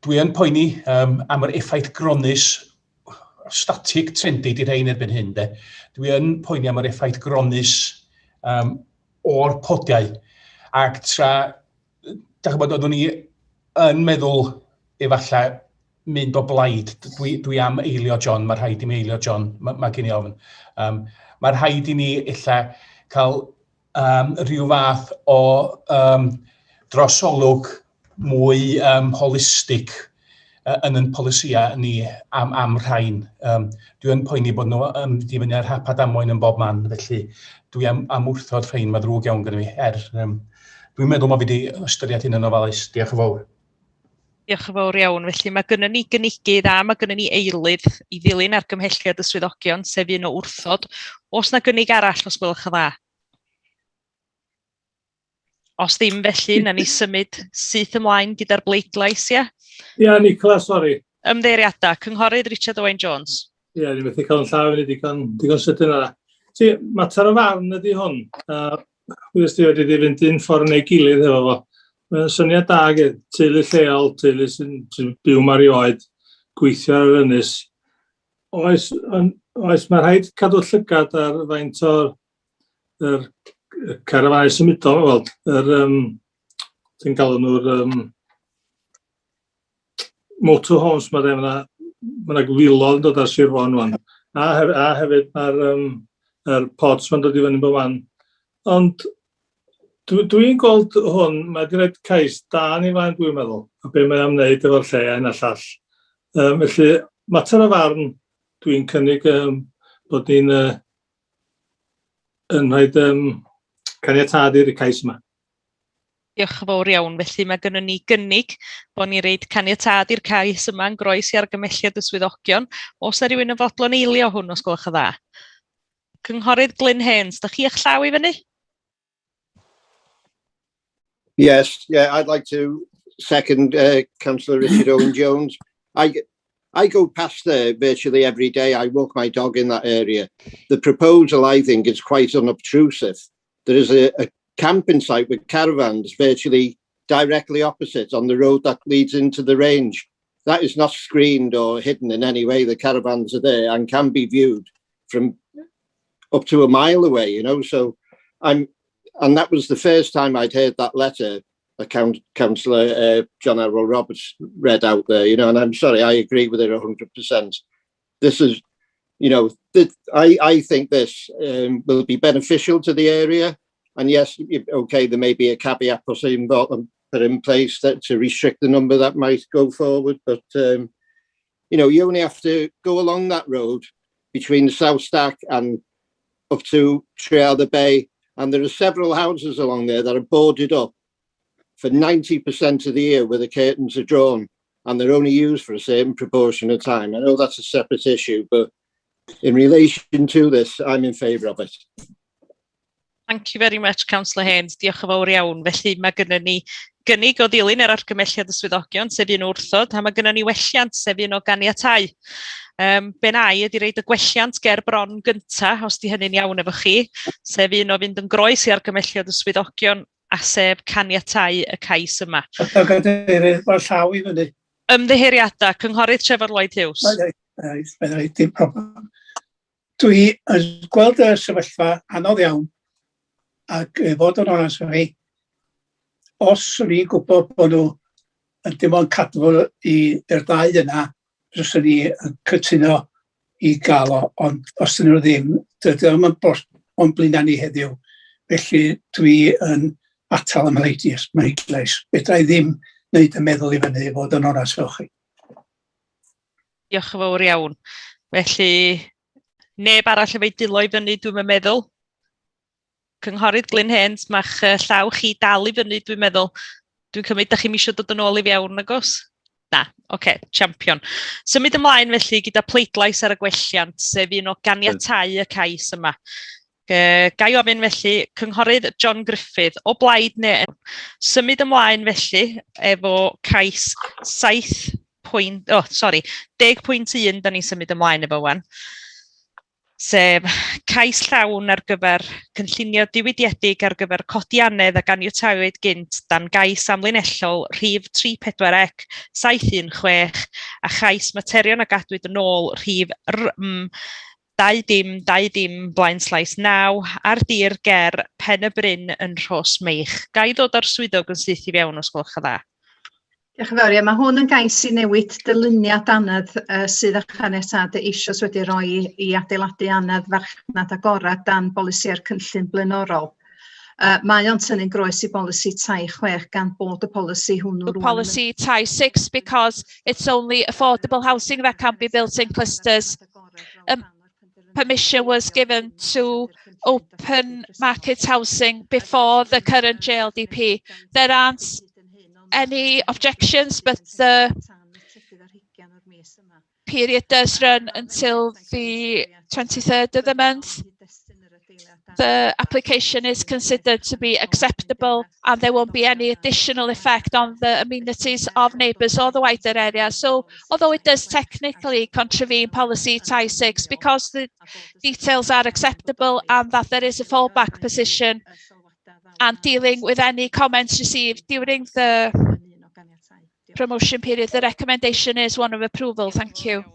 Dwi yn poeni am yr effaith gronus statig trendy di rhain erbyn hyn. Dwi yn poeni am yr effaith gronus o'r podiau. Ac tra, da chybod, oeddwn ni yn meddwl efallai mynd o blaid. Dwi am eilio John, mae rhaid i mi eilio John, mae gen i ofn. Mae rhaid i ni illa cael rhyw fath o drosolwg mwy holistig yn yn polisia ni am rhain. Dwi yn poeni bod nhw di fyny ar hap a damwain yn bob man, felly dwi am wrthod rhain, mae ddrwg iawn gyda fi. Dwi'n meddwl mae fi wedi ystyried hyn yn ofalus. Diolch yn fawr. Diolch yn fawr iawn. Felly mae gynnu ni gynigydd a mae gynnu ni eilydd i ddilyn argymhelliad y swyddogion, sef un o wrthod. Os na gynnig arall, os gwelwch yn dda? Os ddim felly, na ni symud syth ymlaen gyda'r bleidlais, ia? Ia, Nicola, sori. Ymddeiriadau, Cynghorydd Richard Owen-Jones. Ia, ni'n methu cael yn llaw i ni digon sydyn yna. Ti, mater o farn ydi hwn. Gwrs ti wedi fynd un ffordd neu gilydd efo fo. Mae'n syniad da gyda teulu lleol, teulu sy'n byw mar i oed, gweithio ar yr ynys. Oes, mae rhaid cadw llygad ar faint o'r carafannau symudol, ti'n galw nhw'r motorhomes, mae yna gwilodd yn dod ar Sir Fôn wan. A hefyd mae'r pods mae'n dod i fyny bob man. Ond dwi'n gweld hwn, mae wedi gwneud cais da ni flaen, dwi'n meddwl, a be mae am wneud efo'r lle a hyn a llall. Felly, mater o farn, dwi'n cynnig bod ni'n rhaid caniatad i'r cais yma. Diolch yn fawr iawn. Felly mae gynnu ni gynnig bod ni'n rhaid caniatad i'r cais yma yn groes i argymhelliad y swyddogion. Os yna rhywun yn fodlon eilio hwn, os gwelwch yn dda. Cynghorydd Glyn Haynes, da chi eich llaw i fyny? Yes, I'd like to second Councillor Richard Owen-Jones. I go past there virtually every day. I walk my dog in that area. The proposal, I think, is quite unobtrusive. There is a camping site with caravans virtually directly opposite on the road that leads into the range. That is not screened or hidden in any way. The caravans are there and can be viewed from up to a mile away, you know. So and that was the first time I'd heard that letter Councillor John Errol Roberts read out there, you know, and I'm sorry, I agree with it 100%. This is, you know, I think this will be beneficial to the area. And yes, okay, there may be a caveat put in place to restrict the number that might go forward. But, you know, you only have to go along that road between the South Stack and up to Treadder Bay. And there are several houses along there that are boarded up for 90% of the year where the curtains are drawn and they're only used for a certain proportion of time. I know that's a separate issue, but in relation to this, I'm in favour of it. Thank you very much, Councillor Haynes. Diolch yn fawr iawn. Felly mae gynnu ni gynnig o ddilyn yr argymelliad y swyddogion, sef un wrthod, a mae gynnu ni welliant, sef un o ganiatau. Benai ydi reid y gwelliant ger bron gynta, os di hynny'n iawn efo chi, sef un o fynd yn groes i argymelliad y swyddogion, a sef caniatau y cais yma. Mae'r llaw i fyny. Ymddeheiriadau, Cynghorydd Trevor Lloyd Hughes. Dim problem. Dwi yn gweld y sefyllfa anodd iawn, ac fod yn onas o fi, os ni'n gwybod bod nhw yn dim ond cadw i'r dau yna, fyswn ni yn cytuno i gael o, ond os ydyn nhw ddim, dydym yn o'n blaena ni heddiw. Felly dwi yn atal ym mleidlais. Fedra i ddim wneud y meddwl i fyny fod yn onas o chi. Diolch yn fawr iawn. Felly, neb arall efo dilo i fyny, dwi'n meddwl. Cynghorydd Glyn Haynes, mae'ch llaw chi dal i fyny, dwi'n meddwl. Dwi'n cymryd, da chi'n eisiau dod yn ôl i fewn, agos? Na, oce, champion. Symud ymlaen felly gyda pleidlais ar y gwelliant, sef un o ganiatau y cais yma. Gai ofyn felly, Cynghorydd John Griffin, o blaid neu symud ymlaen felly efo cais 10.1, da ni'n symud ymlaen efo wan. Sef cais llawn ar gyfer cynllunio diwydiedig ar gyfer codianedd a ganiatawyd gynt dan gais amlinellol rhif 34C 716 a chais materion a gadwyd yn ôl rhif 2 blaen slais 9 ar dir ger Pen y Bryn yn Rhos Meich. Ga i ddod ar swyddog yn syth i fewn os gwelwch yn dda? Diolch yn fawr. Mae hwn yn gais i newid dyluniad anedd sydd â chaniatâd eisoes wedi rhoi i adeiladu anedd farchnad agorad dan bolisi'r cynllun blaenorol. Mae o'n tynnu'n groes i bolisi tai 6 gan bod y polisi hwnnw rwan. Policy tai 6 because it's only affordable housing that can be built in clusters. Permission was given to open market housing before the current JLDP. There aren't any objections, but the period does run until the 23rd of the month. The application is considered to be acceptable and there won't be any additional effect on the amenities of neighbours or the wider area. So although it does technically contravene policy Tai 6, because the details are acceptable and that there is a fallback position, and dealing with any comments received during the promotion period, the recommendation is one of approval. Thank you.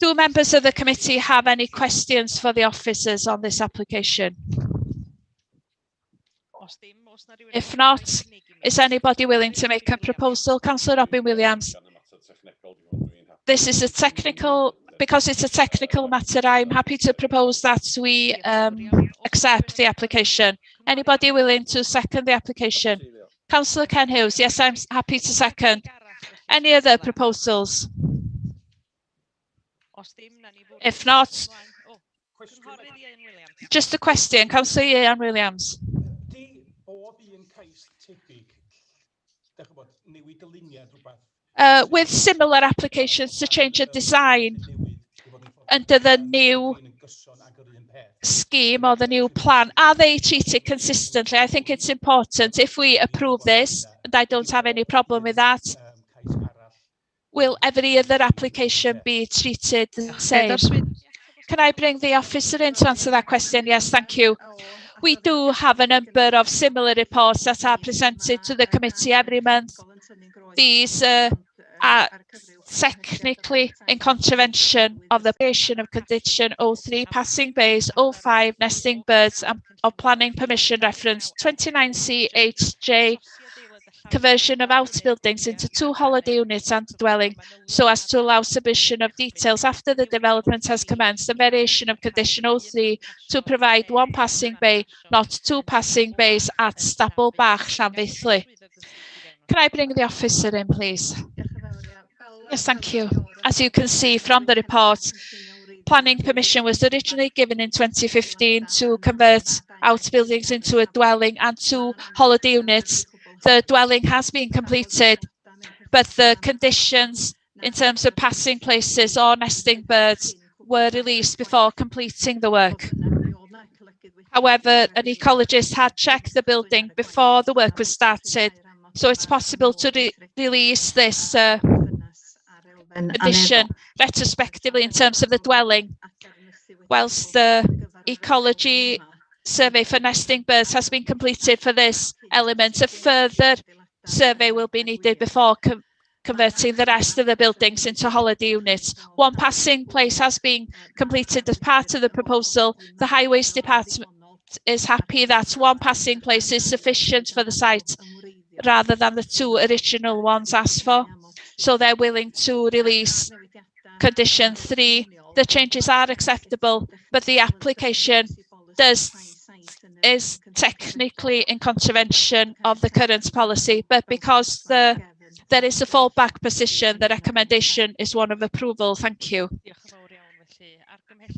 Do members of the committee have any questions for the officers on this application? If not, is anybody willing to make a proposal? Councillor Robin Williams. This is a technical, because it's a technical matter, I'm happy to propose that we accept the application. Anybody willing to second the application? Councillor Ken Hughes, yes, I'm happy to second. Any other proposals? If not, just a question, Councillor Ian Williams. With similar applications to change the design under the new scheme or the new plan, are they treated consistently? I think it's important if we approve this, and I don't have any problem with that. Will every other application be treated the same? Can I bring the officer in to answer that question? Yes, thank you. We do have a number of similar reports that are presented to the committee every month. These are technically in contravention of the creation of condition 03 passing bays, 05 nesting birds and of planning permission reference 29C8J conversion of outbuildings into 2 holiday units and a dwelling so as to allow submission of details after the development has commenced, and variation of condition 03 to provide 1 passing bay, not 2 passing bays at Stable Bach, Llanfaethlu. Can I bring the officer in, please? Yes, thank you. As you can see from the report, planning permission was originally given in 2015 to convert outbuildings into a dwelling and 2 holiday units. The dwelling has been completed, but the conditions in terms of passing places or nesting birds were released before completing the work. However, an ecologist had checked the building before the work was started, so it's possible to release this addition retrospectively in terms of the dwelling, whilst the ecology survey for nesting birds has been completed for this element. A further survey will be needed before converting the rest of the buildings into holiday units. 1 passing place has been completed as part of the proposal. The Highways Department is happy that 1 passing place is sufficient for the site rather than the 2 original ones asked for. So they're willing to release condition 3. The changes are acceptable, but the application is technically in contravention of the current policy, but because there is a fallback position, the recommendation is one of approval. Thank you.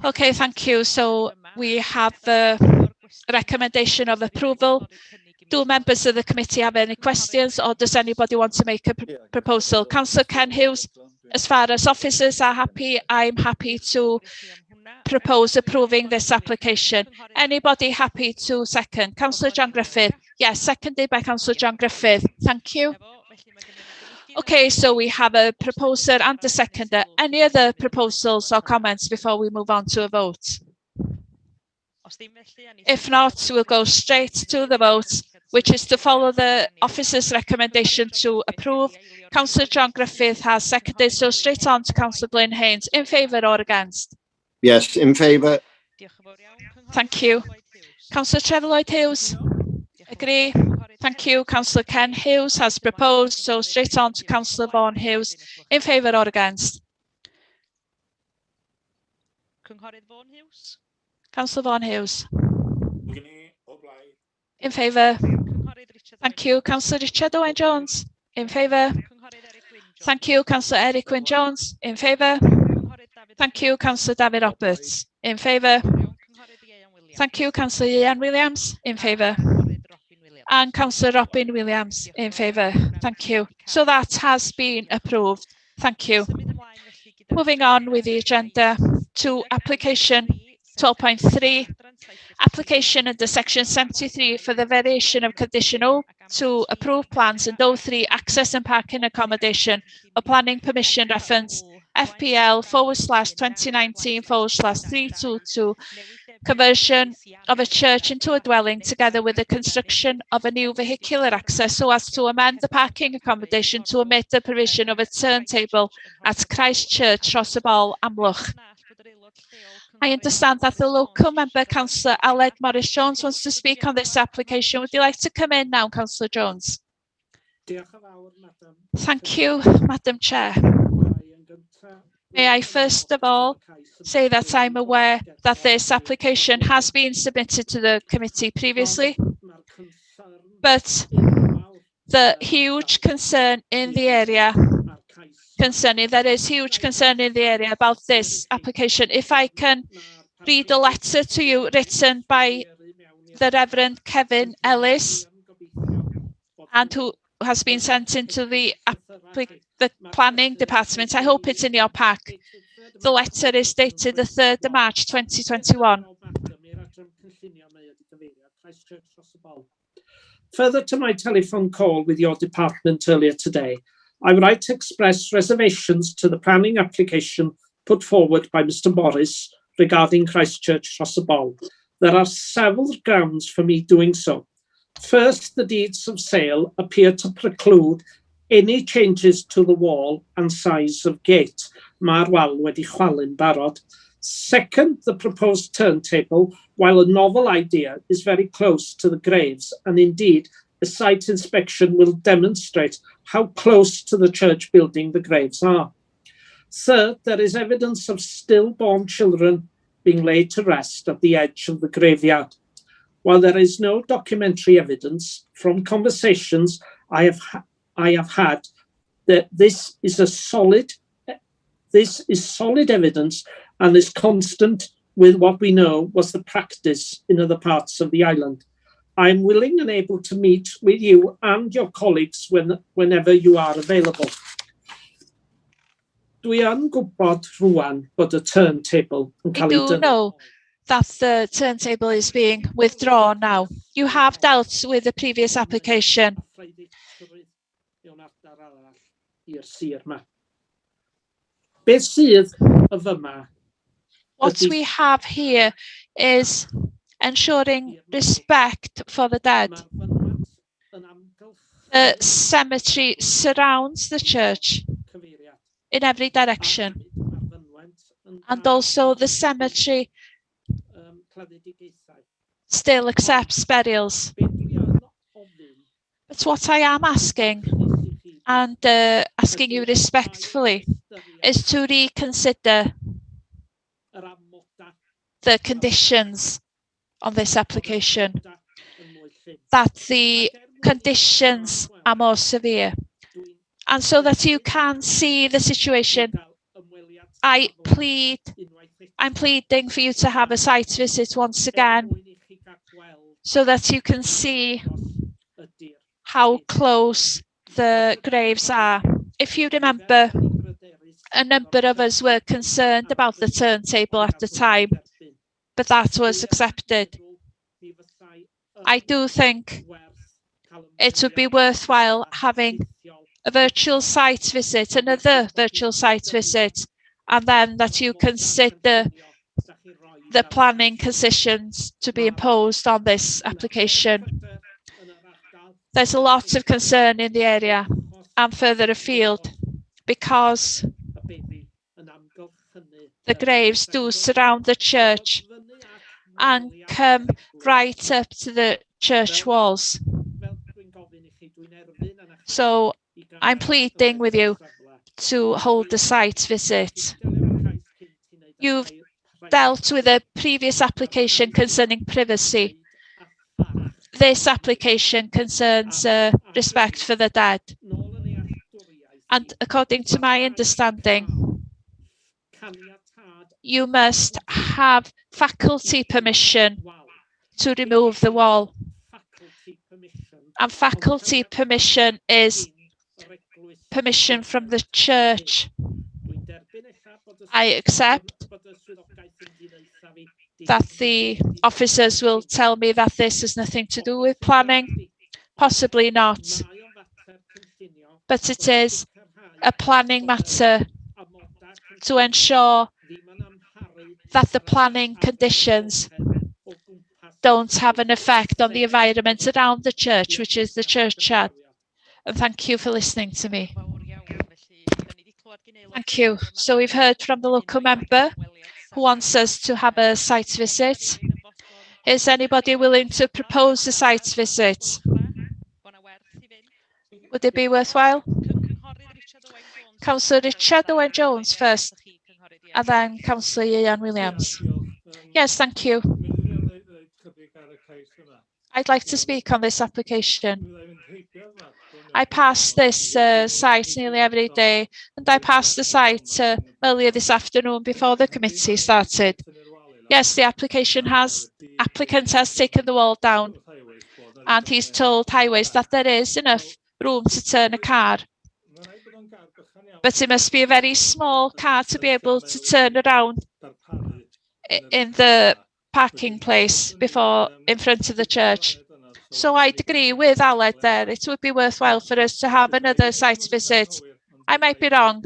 Okay, thank you. So we have the recommendation of approval. Do members of the committee have any questions, or does anybody want to make a proposal? Councillor Ken Hughes, as far as officers are happy, I'm happy to propose approving this application. Anybody happy to second? Councillor John Griffin. Yes, seconded by Councillor John Griffin. Thank you. Okay, so we have a proposer and a seconder. Any other proposals or comments before we move on to a vote? If not, we'll go straight to the vote. which is to follow the officer's recommendation to approve. Councillor John Griffith has seconded, so straight on to Councillor Glyn Haynes. In favour or against? Yes, in favour. Thank you. Councillor Trevor Lloyd-Hughes? Agree. Thank you. Councillor Ken Hughes has proposed, so straight on to Councillor Vaughan Hughes. In favour or against? Councillor Vaughan Hughes? In favour. Thank you. Councillor Richard Owen-Jones? In favour. Thank you. Councillor Eric Wyn-Jones? In favour. Thank you. Councillor David Roberts? In favour. Thank you. Councillor Ian Williams? In favour. And Councillor Robin Williams? In favour. Thank you. So that has been approved. Thank you. Moving on with the agenda to application 12.3. Application under section 73 for the variation of condition 02 approved plans and 03 access and parking accommodation or planning permission reference FPL/2019/322 conversion of a church into a dwelling together with the construction of a new vehicular access so as to amend the parking accommodation to omit the provision of a turntable at Christ Church, Rosabol, Amlwch. I understand that the local member, Councillor Aled Morris-Jones, wants to speak on this application. Would you like to come in now, Councillor Jones? Thank you, Madam Chair. May I first of all say that I'm aware that this application has been submitted to the committee previously, but the huge concern in the area there is huge concern in the area about this application. If I can read a letter to you written by the Reverend Kevin Ellis, and who has been sent into the planning department. I hope it's in your pack. The letter is dated the 3rd of March 2021. Further to my telephone call with your department earlier today, I would like to express reservations to the planning application put forward by Mr. Morris regarding Christchurch Rosabol. There are several grounds for me doing so. First, the deeds of sale appear to preclude any changes to the wall and size of gate. Mae'r wal wedi chwalu'n barod. Second, the proposed turntable, while a novel idea, is very close to the graves, and indeed, a site inspection will demonstrate how close to the church building the graves are. Third, there is evidence of stillborn children being laid to rest at the edge of the graveyard. While there is no documentary evidence, from conversations I have had, that this is solid evidence and is constant with what we know was the practice in other parts of the island. I am willing and able to meet with you and your colleagues whenever you are available. Dwi yn gwybod rwan bod y turntable yn cael ei I do know that the turntable is being withdrawn now. You have dealt with the previous application. What we have here is ensuring respect for the dead. The cemetery surrounds the church in every direction, and also the cemetery still accepts burials. But what I am asking, and asking you respectfully, is to reconsider the conditions on this application, that the conditions are more severe, and so that you can see the situation. I'm pleading for you to have a site visit once again, so that you can see how close the graves are. If you remember, a number of us were concerned about the turntable at the time, but that was accepted. I do think it would be worthwhile having a virtual site visit, another virtual site visit, and then that you consider the planning conditions to be imposed on this application. There's a lot of concern in the area and further afield because the graves do surround the church and come right up to the church walls. So I'm pleading with you to hold the site visit. You've dealt with a previous application concerning privacy. This application concerns respect for the dead. And according to my understanding, you must have faculty permission to remove the wall. And faculty permission is permission from the church. I accept that the officers will tell me that this has nothing to do with planning. Possibly not. But it is a planning matter to ensure that the planning conditions don't have an effect on the environment around the church, which is the churchyard. And thank you for listening to me. Thank you. So we've heard from the local member who wants us to have a site visit. Is anybody willing to propose a site visit? Would it be worthwhile? Councillor Richard Owen-Jones first, and then Councillor Ian Williams. Yes, thank you. I'd like to speak on this application. I pass this site nearly every day, and I passed the site earlier this afternoon before the committee started. Yes, the applicant has taken the wall down, and he's told Highways that there is enough room to turn a car. But it must be a very small car to be able to turn around in the parking place in front of the church. So I'd agree with Aled there. It would be worthwhile for us to have another site visit. I might be wrong,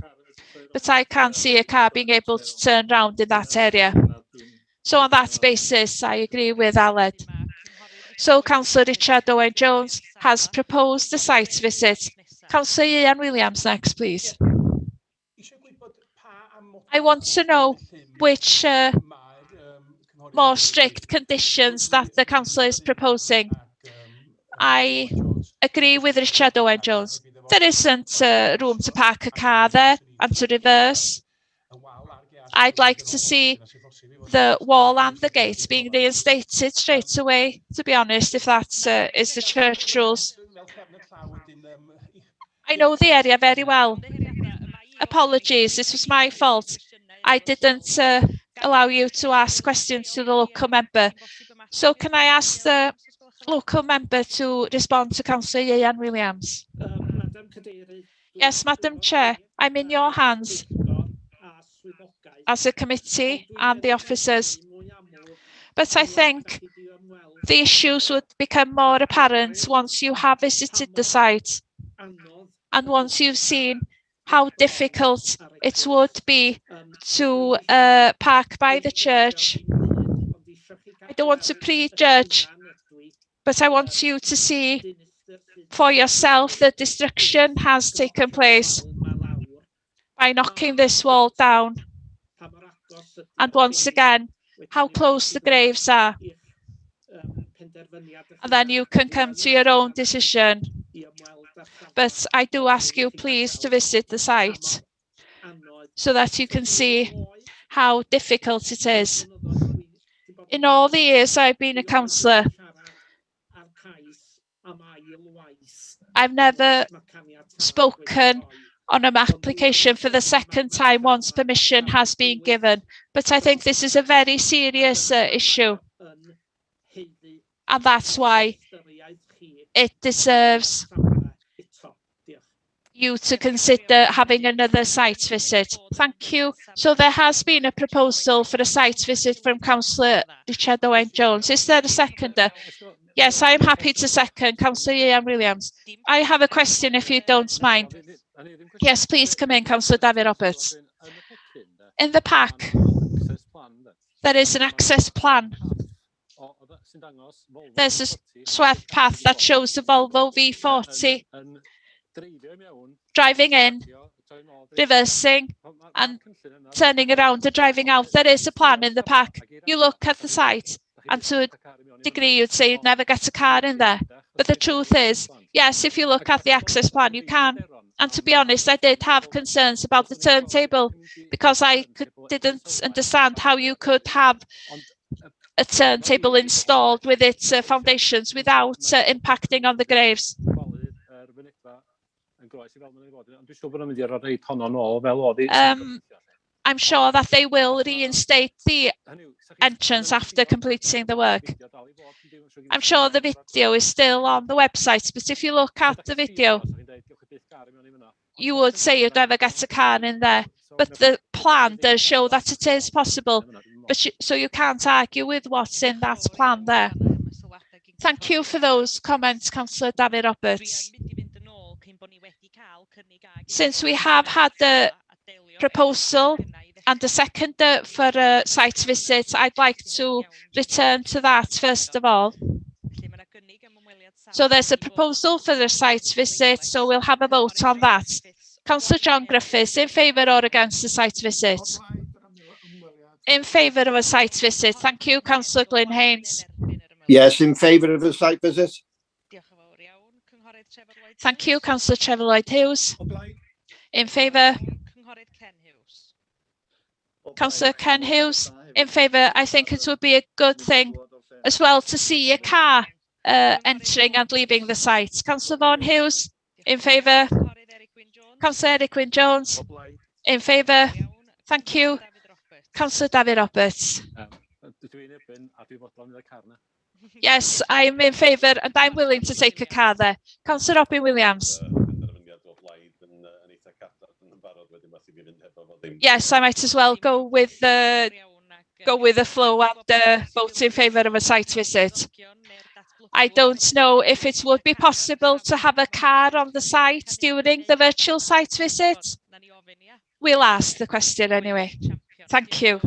but I can't see a car being able to turn around in that area. So on that basis, I agree with Aled. So Councillor Richard Owen-Jones has proposed a site visit. Councillor Ian Williams next, please. I want to know which more strict conditions that the council is proposing. I agree with Richard Owen-Jones. There isn't room to park a car there and to reverse. I'd like to see the wall and the gate being reinstated straight away, to be honest, if that is the church rules. I know the area very well. Apologies, this was my fault. I didn't allow you to ask questions to the local member. So can I ask the local member to respond to Councillor Ian Williams? Yes, Madam Chair, I'm in your hands as a committee and the officers. But I think the issues would become more apparent once you have visited the site and once you've seen how difficult it would be to park by the church. I don't want to prejudge, but I want you to see for yourself that destruction has taken place by knocking this wall down. And once again, how close the graves are. And then you can come to your own decision. But I do ask you please to visit the site so that you can see how difficult it is. In all the years I've been a councillor, I've never spoken on an application for the second time once permission has been given. But I think this is a very serious issue. And that's why it deserves you to consider having another site visit. Thank you. So there has been a proposal for a site visit from Councillor Richard Owen-Jones. Is there a seconder? Yes, I am happy to second. Councillor Ian Williams. I have a question if you don't mind. Yes, please come in, Councillor David Roberts. In the pack, there is an access plan There's a swept path that shows the Volvo V40 driving in, reversing, and turning around and driving out. There is a plan in the pack. You look at the site, and to a degree you'd say you'd never get a car in there. But the truth is, yes, if you look at the access plan, you can. And to be honest, I did have concerns about the turntable because I didn't understand how you could have a turntable installed with its foundations without impacting on the graves. I'm sure that they will reinstate the entrance after completing the work. I'm sure the video is still on the website, but if you look at the video, you would say you'd never get a car in there. But the plan does show that it is possible. But so you can't argue with what's in that plan there. Thank you for those comments, Councillor David Roberts. Since we have had the proposal and the seconder for a site visit, I'd like to return to that first of all. So there's a proposal for the site visit, so we'll have a vote on that. Councillor John Griffiths, in favour or against the site visit? In favour of a site visit. Thank you, Councillor Glyn Haynes. Yes, in favour of a site visit. Thank you, Councillor Trevor Lloyd-Hughes. In favour? Councillor Ken Hughes, in favour. I think it would be a good thing as well to see your car entering and leaving the site. Councillor Vaughan Hughes, in favour. Councillor Eric Wyn-Jones, in favour. Thank you. Councillor David Roberts. Yes, I'm in favour and I'm willing to take a car there. Councillor Robin Williams. Yes, I might as well go with the flow and vote in favour of a site visit. I don't know if it would be possible to have a car on the site during the virtual site visit. We'll ask the question anyway. Thank you.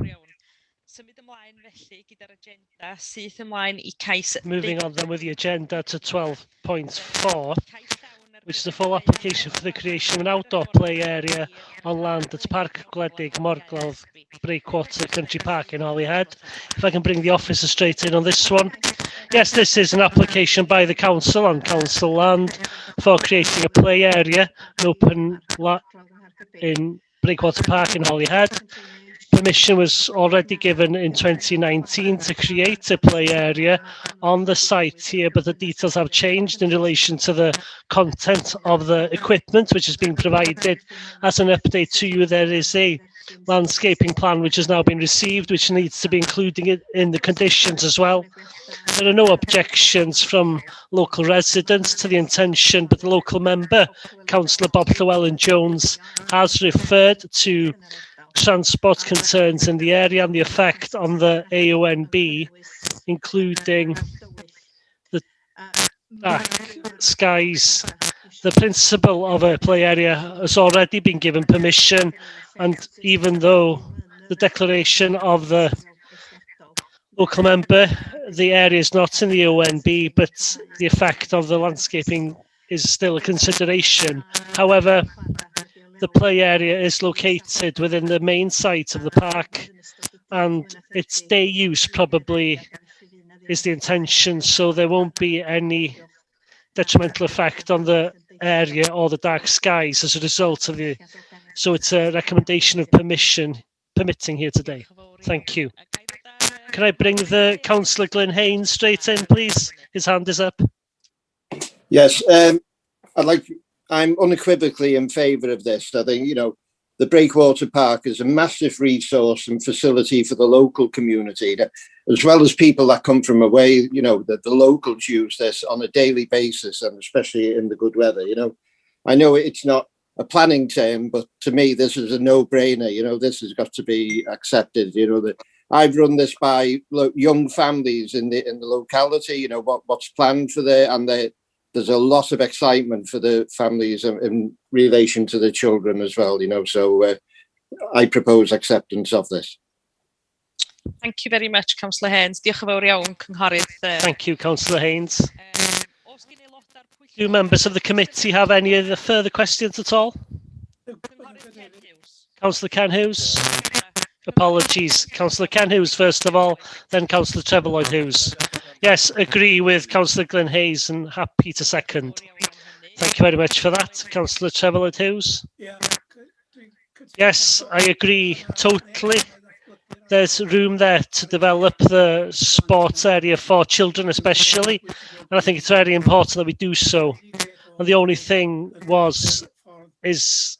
Moving on then with the agenda to 12.4, which is the full application for the creation of an outdoor play area on land at Parc Gwledig Morglawdd Breakwater Country Park in Holyhead. If I can bring the officer straight in on this one. Yes, this is an application by the council on council land for creating a play area, an open in Breakwater Park in Holyhead. Permission was already given in 2019 to create a play area on the site here, but the details have changed in relation to the content of the equipment which is being provided. As an update to you, there is a landscaping plan which has now been received, which needs to be included in the conditions as well. There are no objections from local residents to the intention, but the local member, Councillor Bob Llewellyn-Jones, has referred to transport concerns in the area and the effect on the AONB, including the dark skies. The principle of a play area has already been given permission, and even though the declaration of the local member, the area is not in the ONB, but the effect of the landscaping is still a consideration. However, the play area is located within the main site of the park, and its day use probably is the intention, so there won't be any detrimental effect on the area or the dark skies as a result of the. So it's a recommendation of permitting here today. Thank you. Can I bring the Councillor Glyn Haynes straight in, please? His hand is up. Yes, I'm unequivocally in favour of this. I think, the Breakwater Park is a massive resource and facility for the local community, as well as people that come from away. The locals use this on a daily basis, and especially in the good weather. I know it's not a planning term, but to me, this is a no-brainer. This has got to be accepted. I've run this by young families in the locality. What's planned for there, and there's a lot of excitement for the families in relation to the children as well, so I propose acceptance of this. Thank you very much, Councillor Haynes. Diolch yn fawr iawn, Cynghorydd. Thank you, Councillor Haynes. Do members of the committee have any other further questions at all? Councillor Ken Hughes. Apologies. Councillor Ken Hughes first of all, then Councillor Trevor Lloyd Hughes. Yes, agree with Councillor Glyn Hayes and happy to second. Thank you very much for that, Councillor Trevor Lloyd Hughes. Yes, I agree totally. There's room there to develop the sports area for children especially, and I think it's very important that we do so. And the only thing is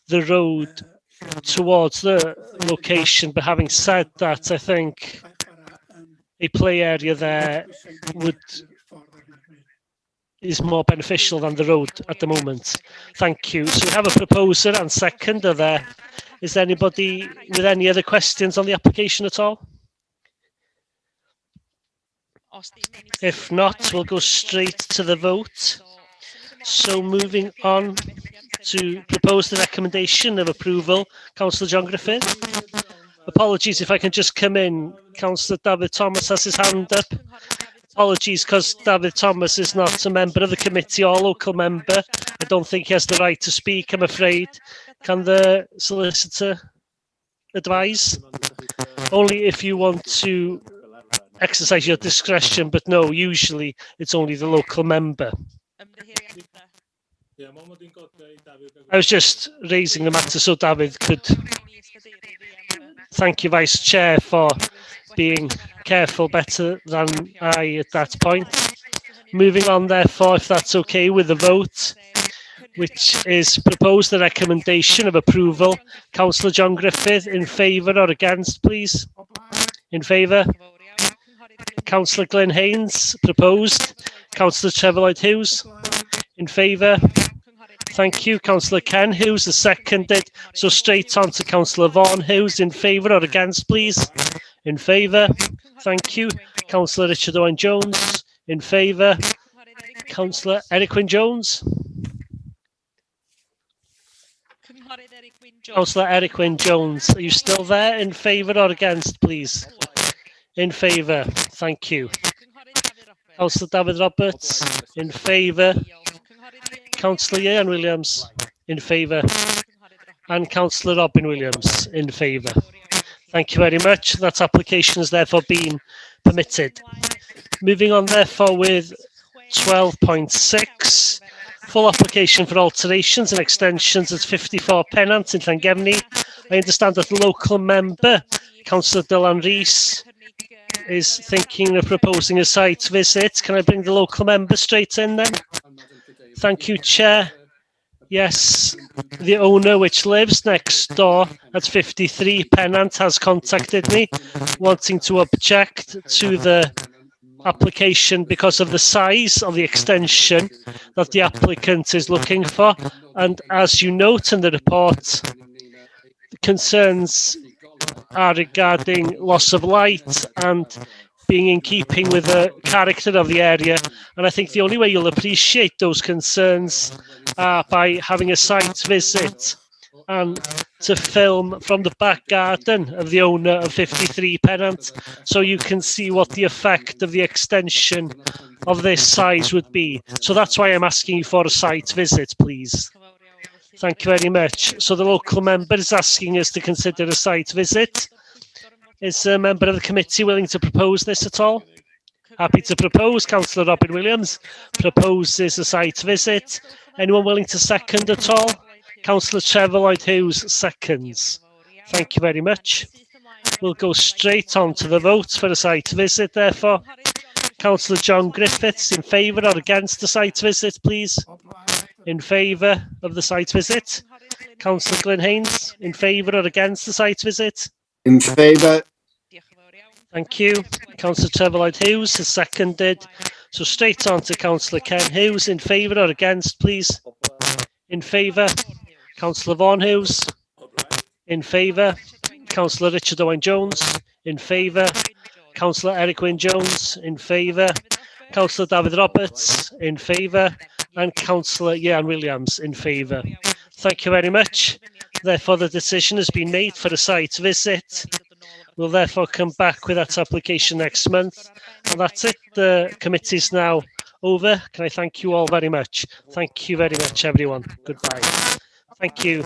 the road towards the location, but having said that, I think a play area there is more beneficial than the road at the moment. Thank you. So we have a proposer and seconder there. Is there anybody with any other questions on the application at all? If not, we'll go straight to the vote. So moving on to propose the recommendation of approval, Councillor John Griffin. Apologies if I can just come in. Councillor David Thomas has his hand up. Apologies because David Thomas is not a member of the committee or local member. I don't think he has the right to speak, I'm afraid. Can the solicitor advise? Only if you want to exercise your discretion, but no, usually it's only the local member. I was just raising the matter so David could. Thank you, Vice Chair, for being careful better than I at that point. Moving on, therefore, if that's okay with the vote, which is propose the recommendation of approval. Councillor John Griffith, in favour or against, please? In favour. Councillor Glyn Haynes, proposed. Councillor Trevor Lloyd Hughes, in favour. Thank you. Councillor Ken Hughes is seconded. So straight on to Councillor Vaughan Hughes, in favour or against, please? In favour. Thank you. Councillor Richard Owen Jones, in favour. Councillor Eric Wyn Jones. Councillor Eric Wyn Jones, are you still there? In favour or against, please? In favour. Thank you. Councillor David Roberts, in favour. Councillor Ian Williams, in favour. And Councillor Robin Williams, in favour. Thank you very much. That application has therefore been permitted. Moving on, therefore, with 12.6. Full application for alterations and extensions at 54 Pennant in Llangefni. I understand that the local member, Councillor Dylan Rees, is thinking of proposing a site visit. Can I bring the local member straight in then? Thank you, Chair. Yes, the owner, which lives next door at 53 Pennant, has contacted me wanting to object to the application because of the size of the extension that the applicant is looking for. And as you note in the report, the concerns are regarding loss of light and being in keeping with the character of the area. And I think the only way you'll appreciate those concerns are by having a site visit and to film from the back garden of the owner of 53 Pennant, so you can see what the effect of the extension of this size would be. So that's why I'm asking you for a site visit, please. Thank you very much. So the local member is asking us to consider a site visit. Is a member of the committee willing to propose this at all? Happy to propose. Councillor Robin Williams proposes a site visit. Anyone willing to second at all? Councillor Trevor Lloyd Hughes seconds. Thank you very much. We'll go straight on to the vote for a site visit, therefore. Councillor John Griffiths, in favour or against the site visit, please? In favour of the site visit. Councillor Glyn Haynes, in favour or against the site visit? In favour. Thank you. Councillor Trevor Lloyd Hughes is seconded. So straight on to Councillor Ken Hughes, in favour or against, please? In favour. Councillor Vaughan Hughes, in favour. Councillor Richard Owen Jones, in favour. Councillor Eric Wyn Jones, in favour. Councillor David Roberts, in favour. And Councillor Ian Williams, in favour. Thank you very much. Therefore, the decision has been made for a site visit We'll therefore come back with that application next month. And that's it. The committee's now over. Can I thank you all very much? Thank you very much, everyone. Goodbye. Thank you.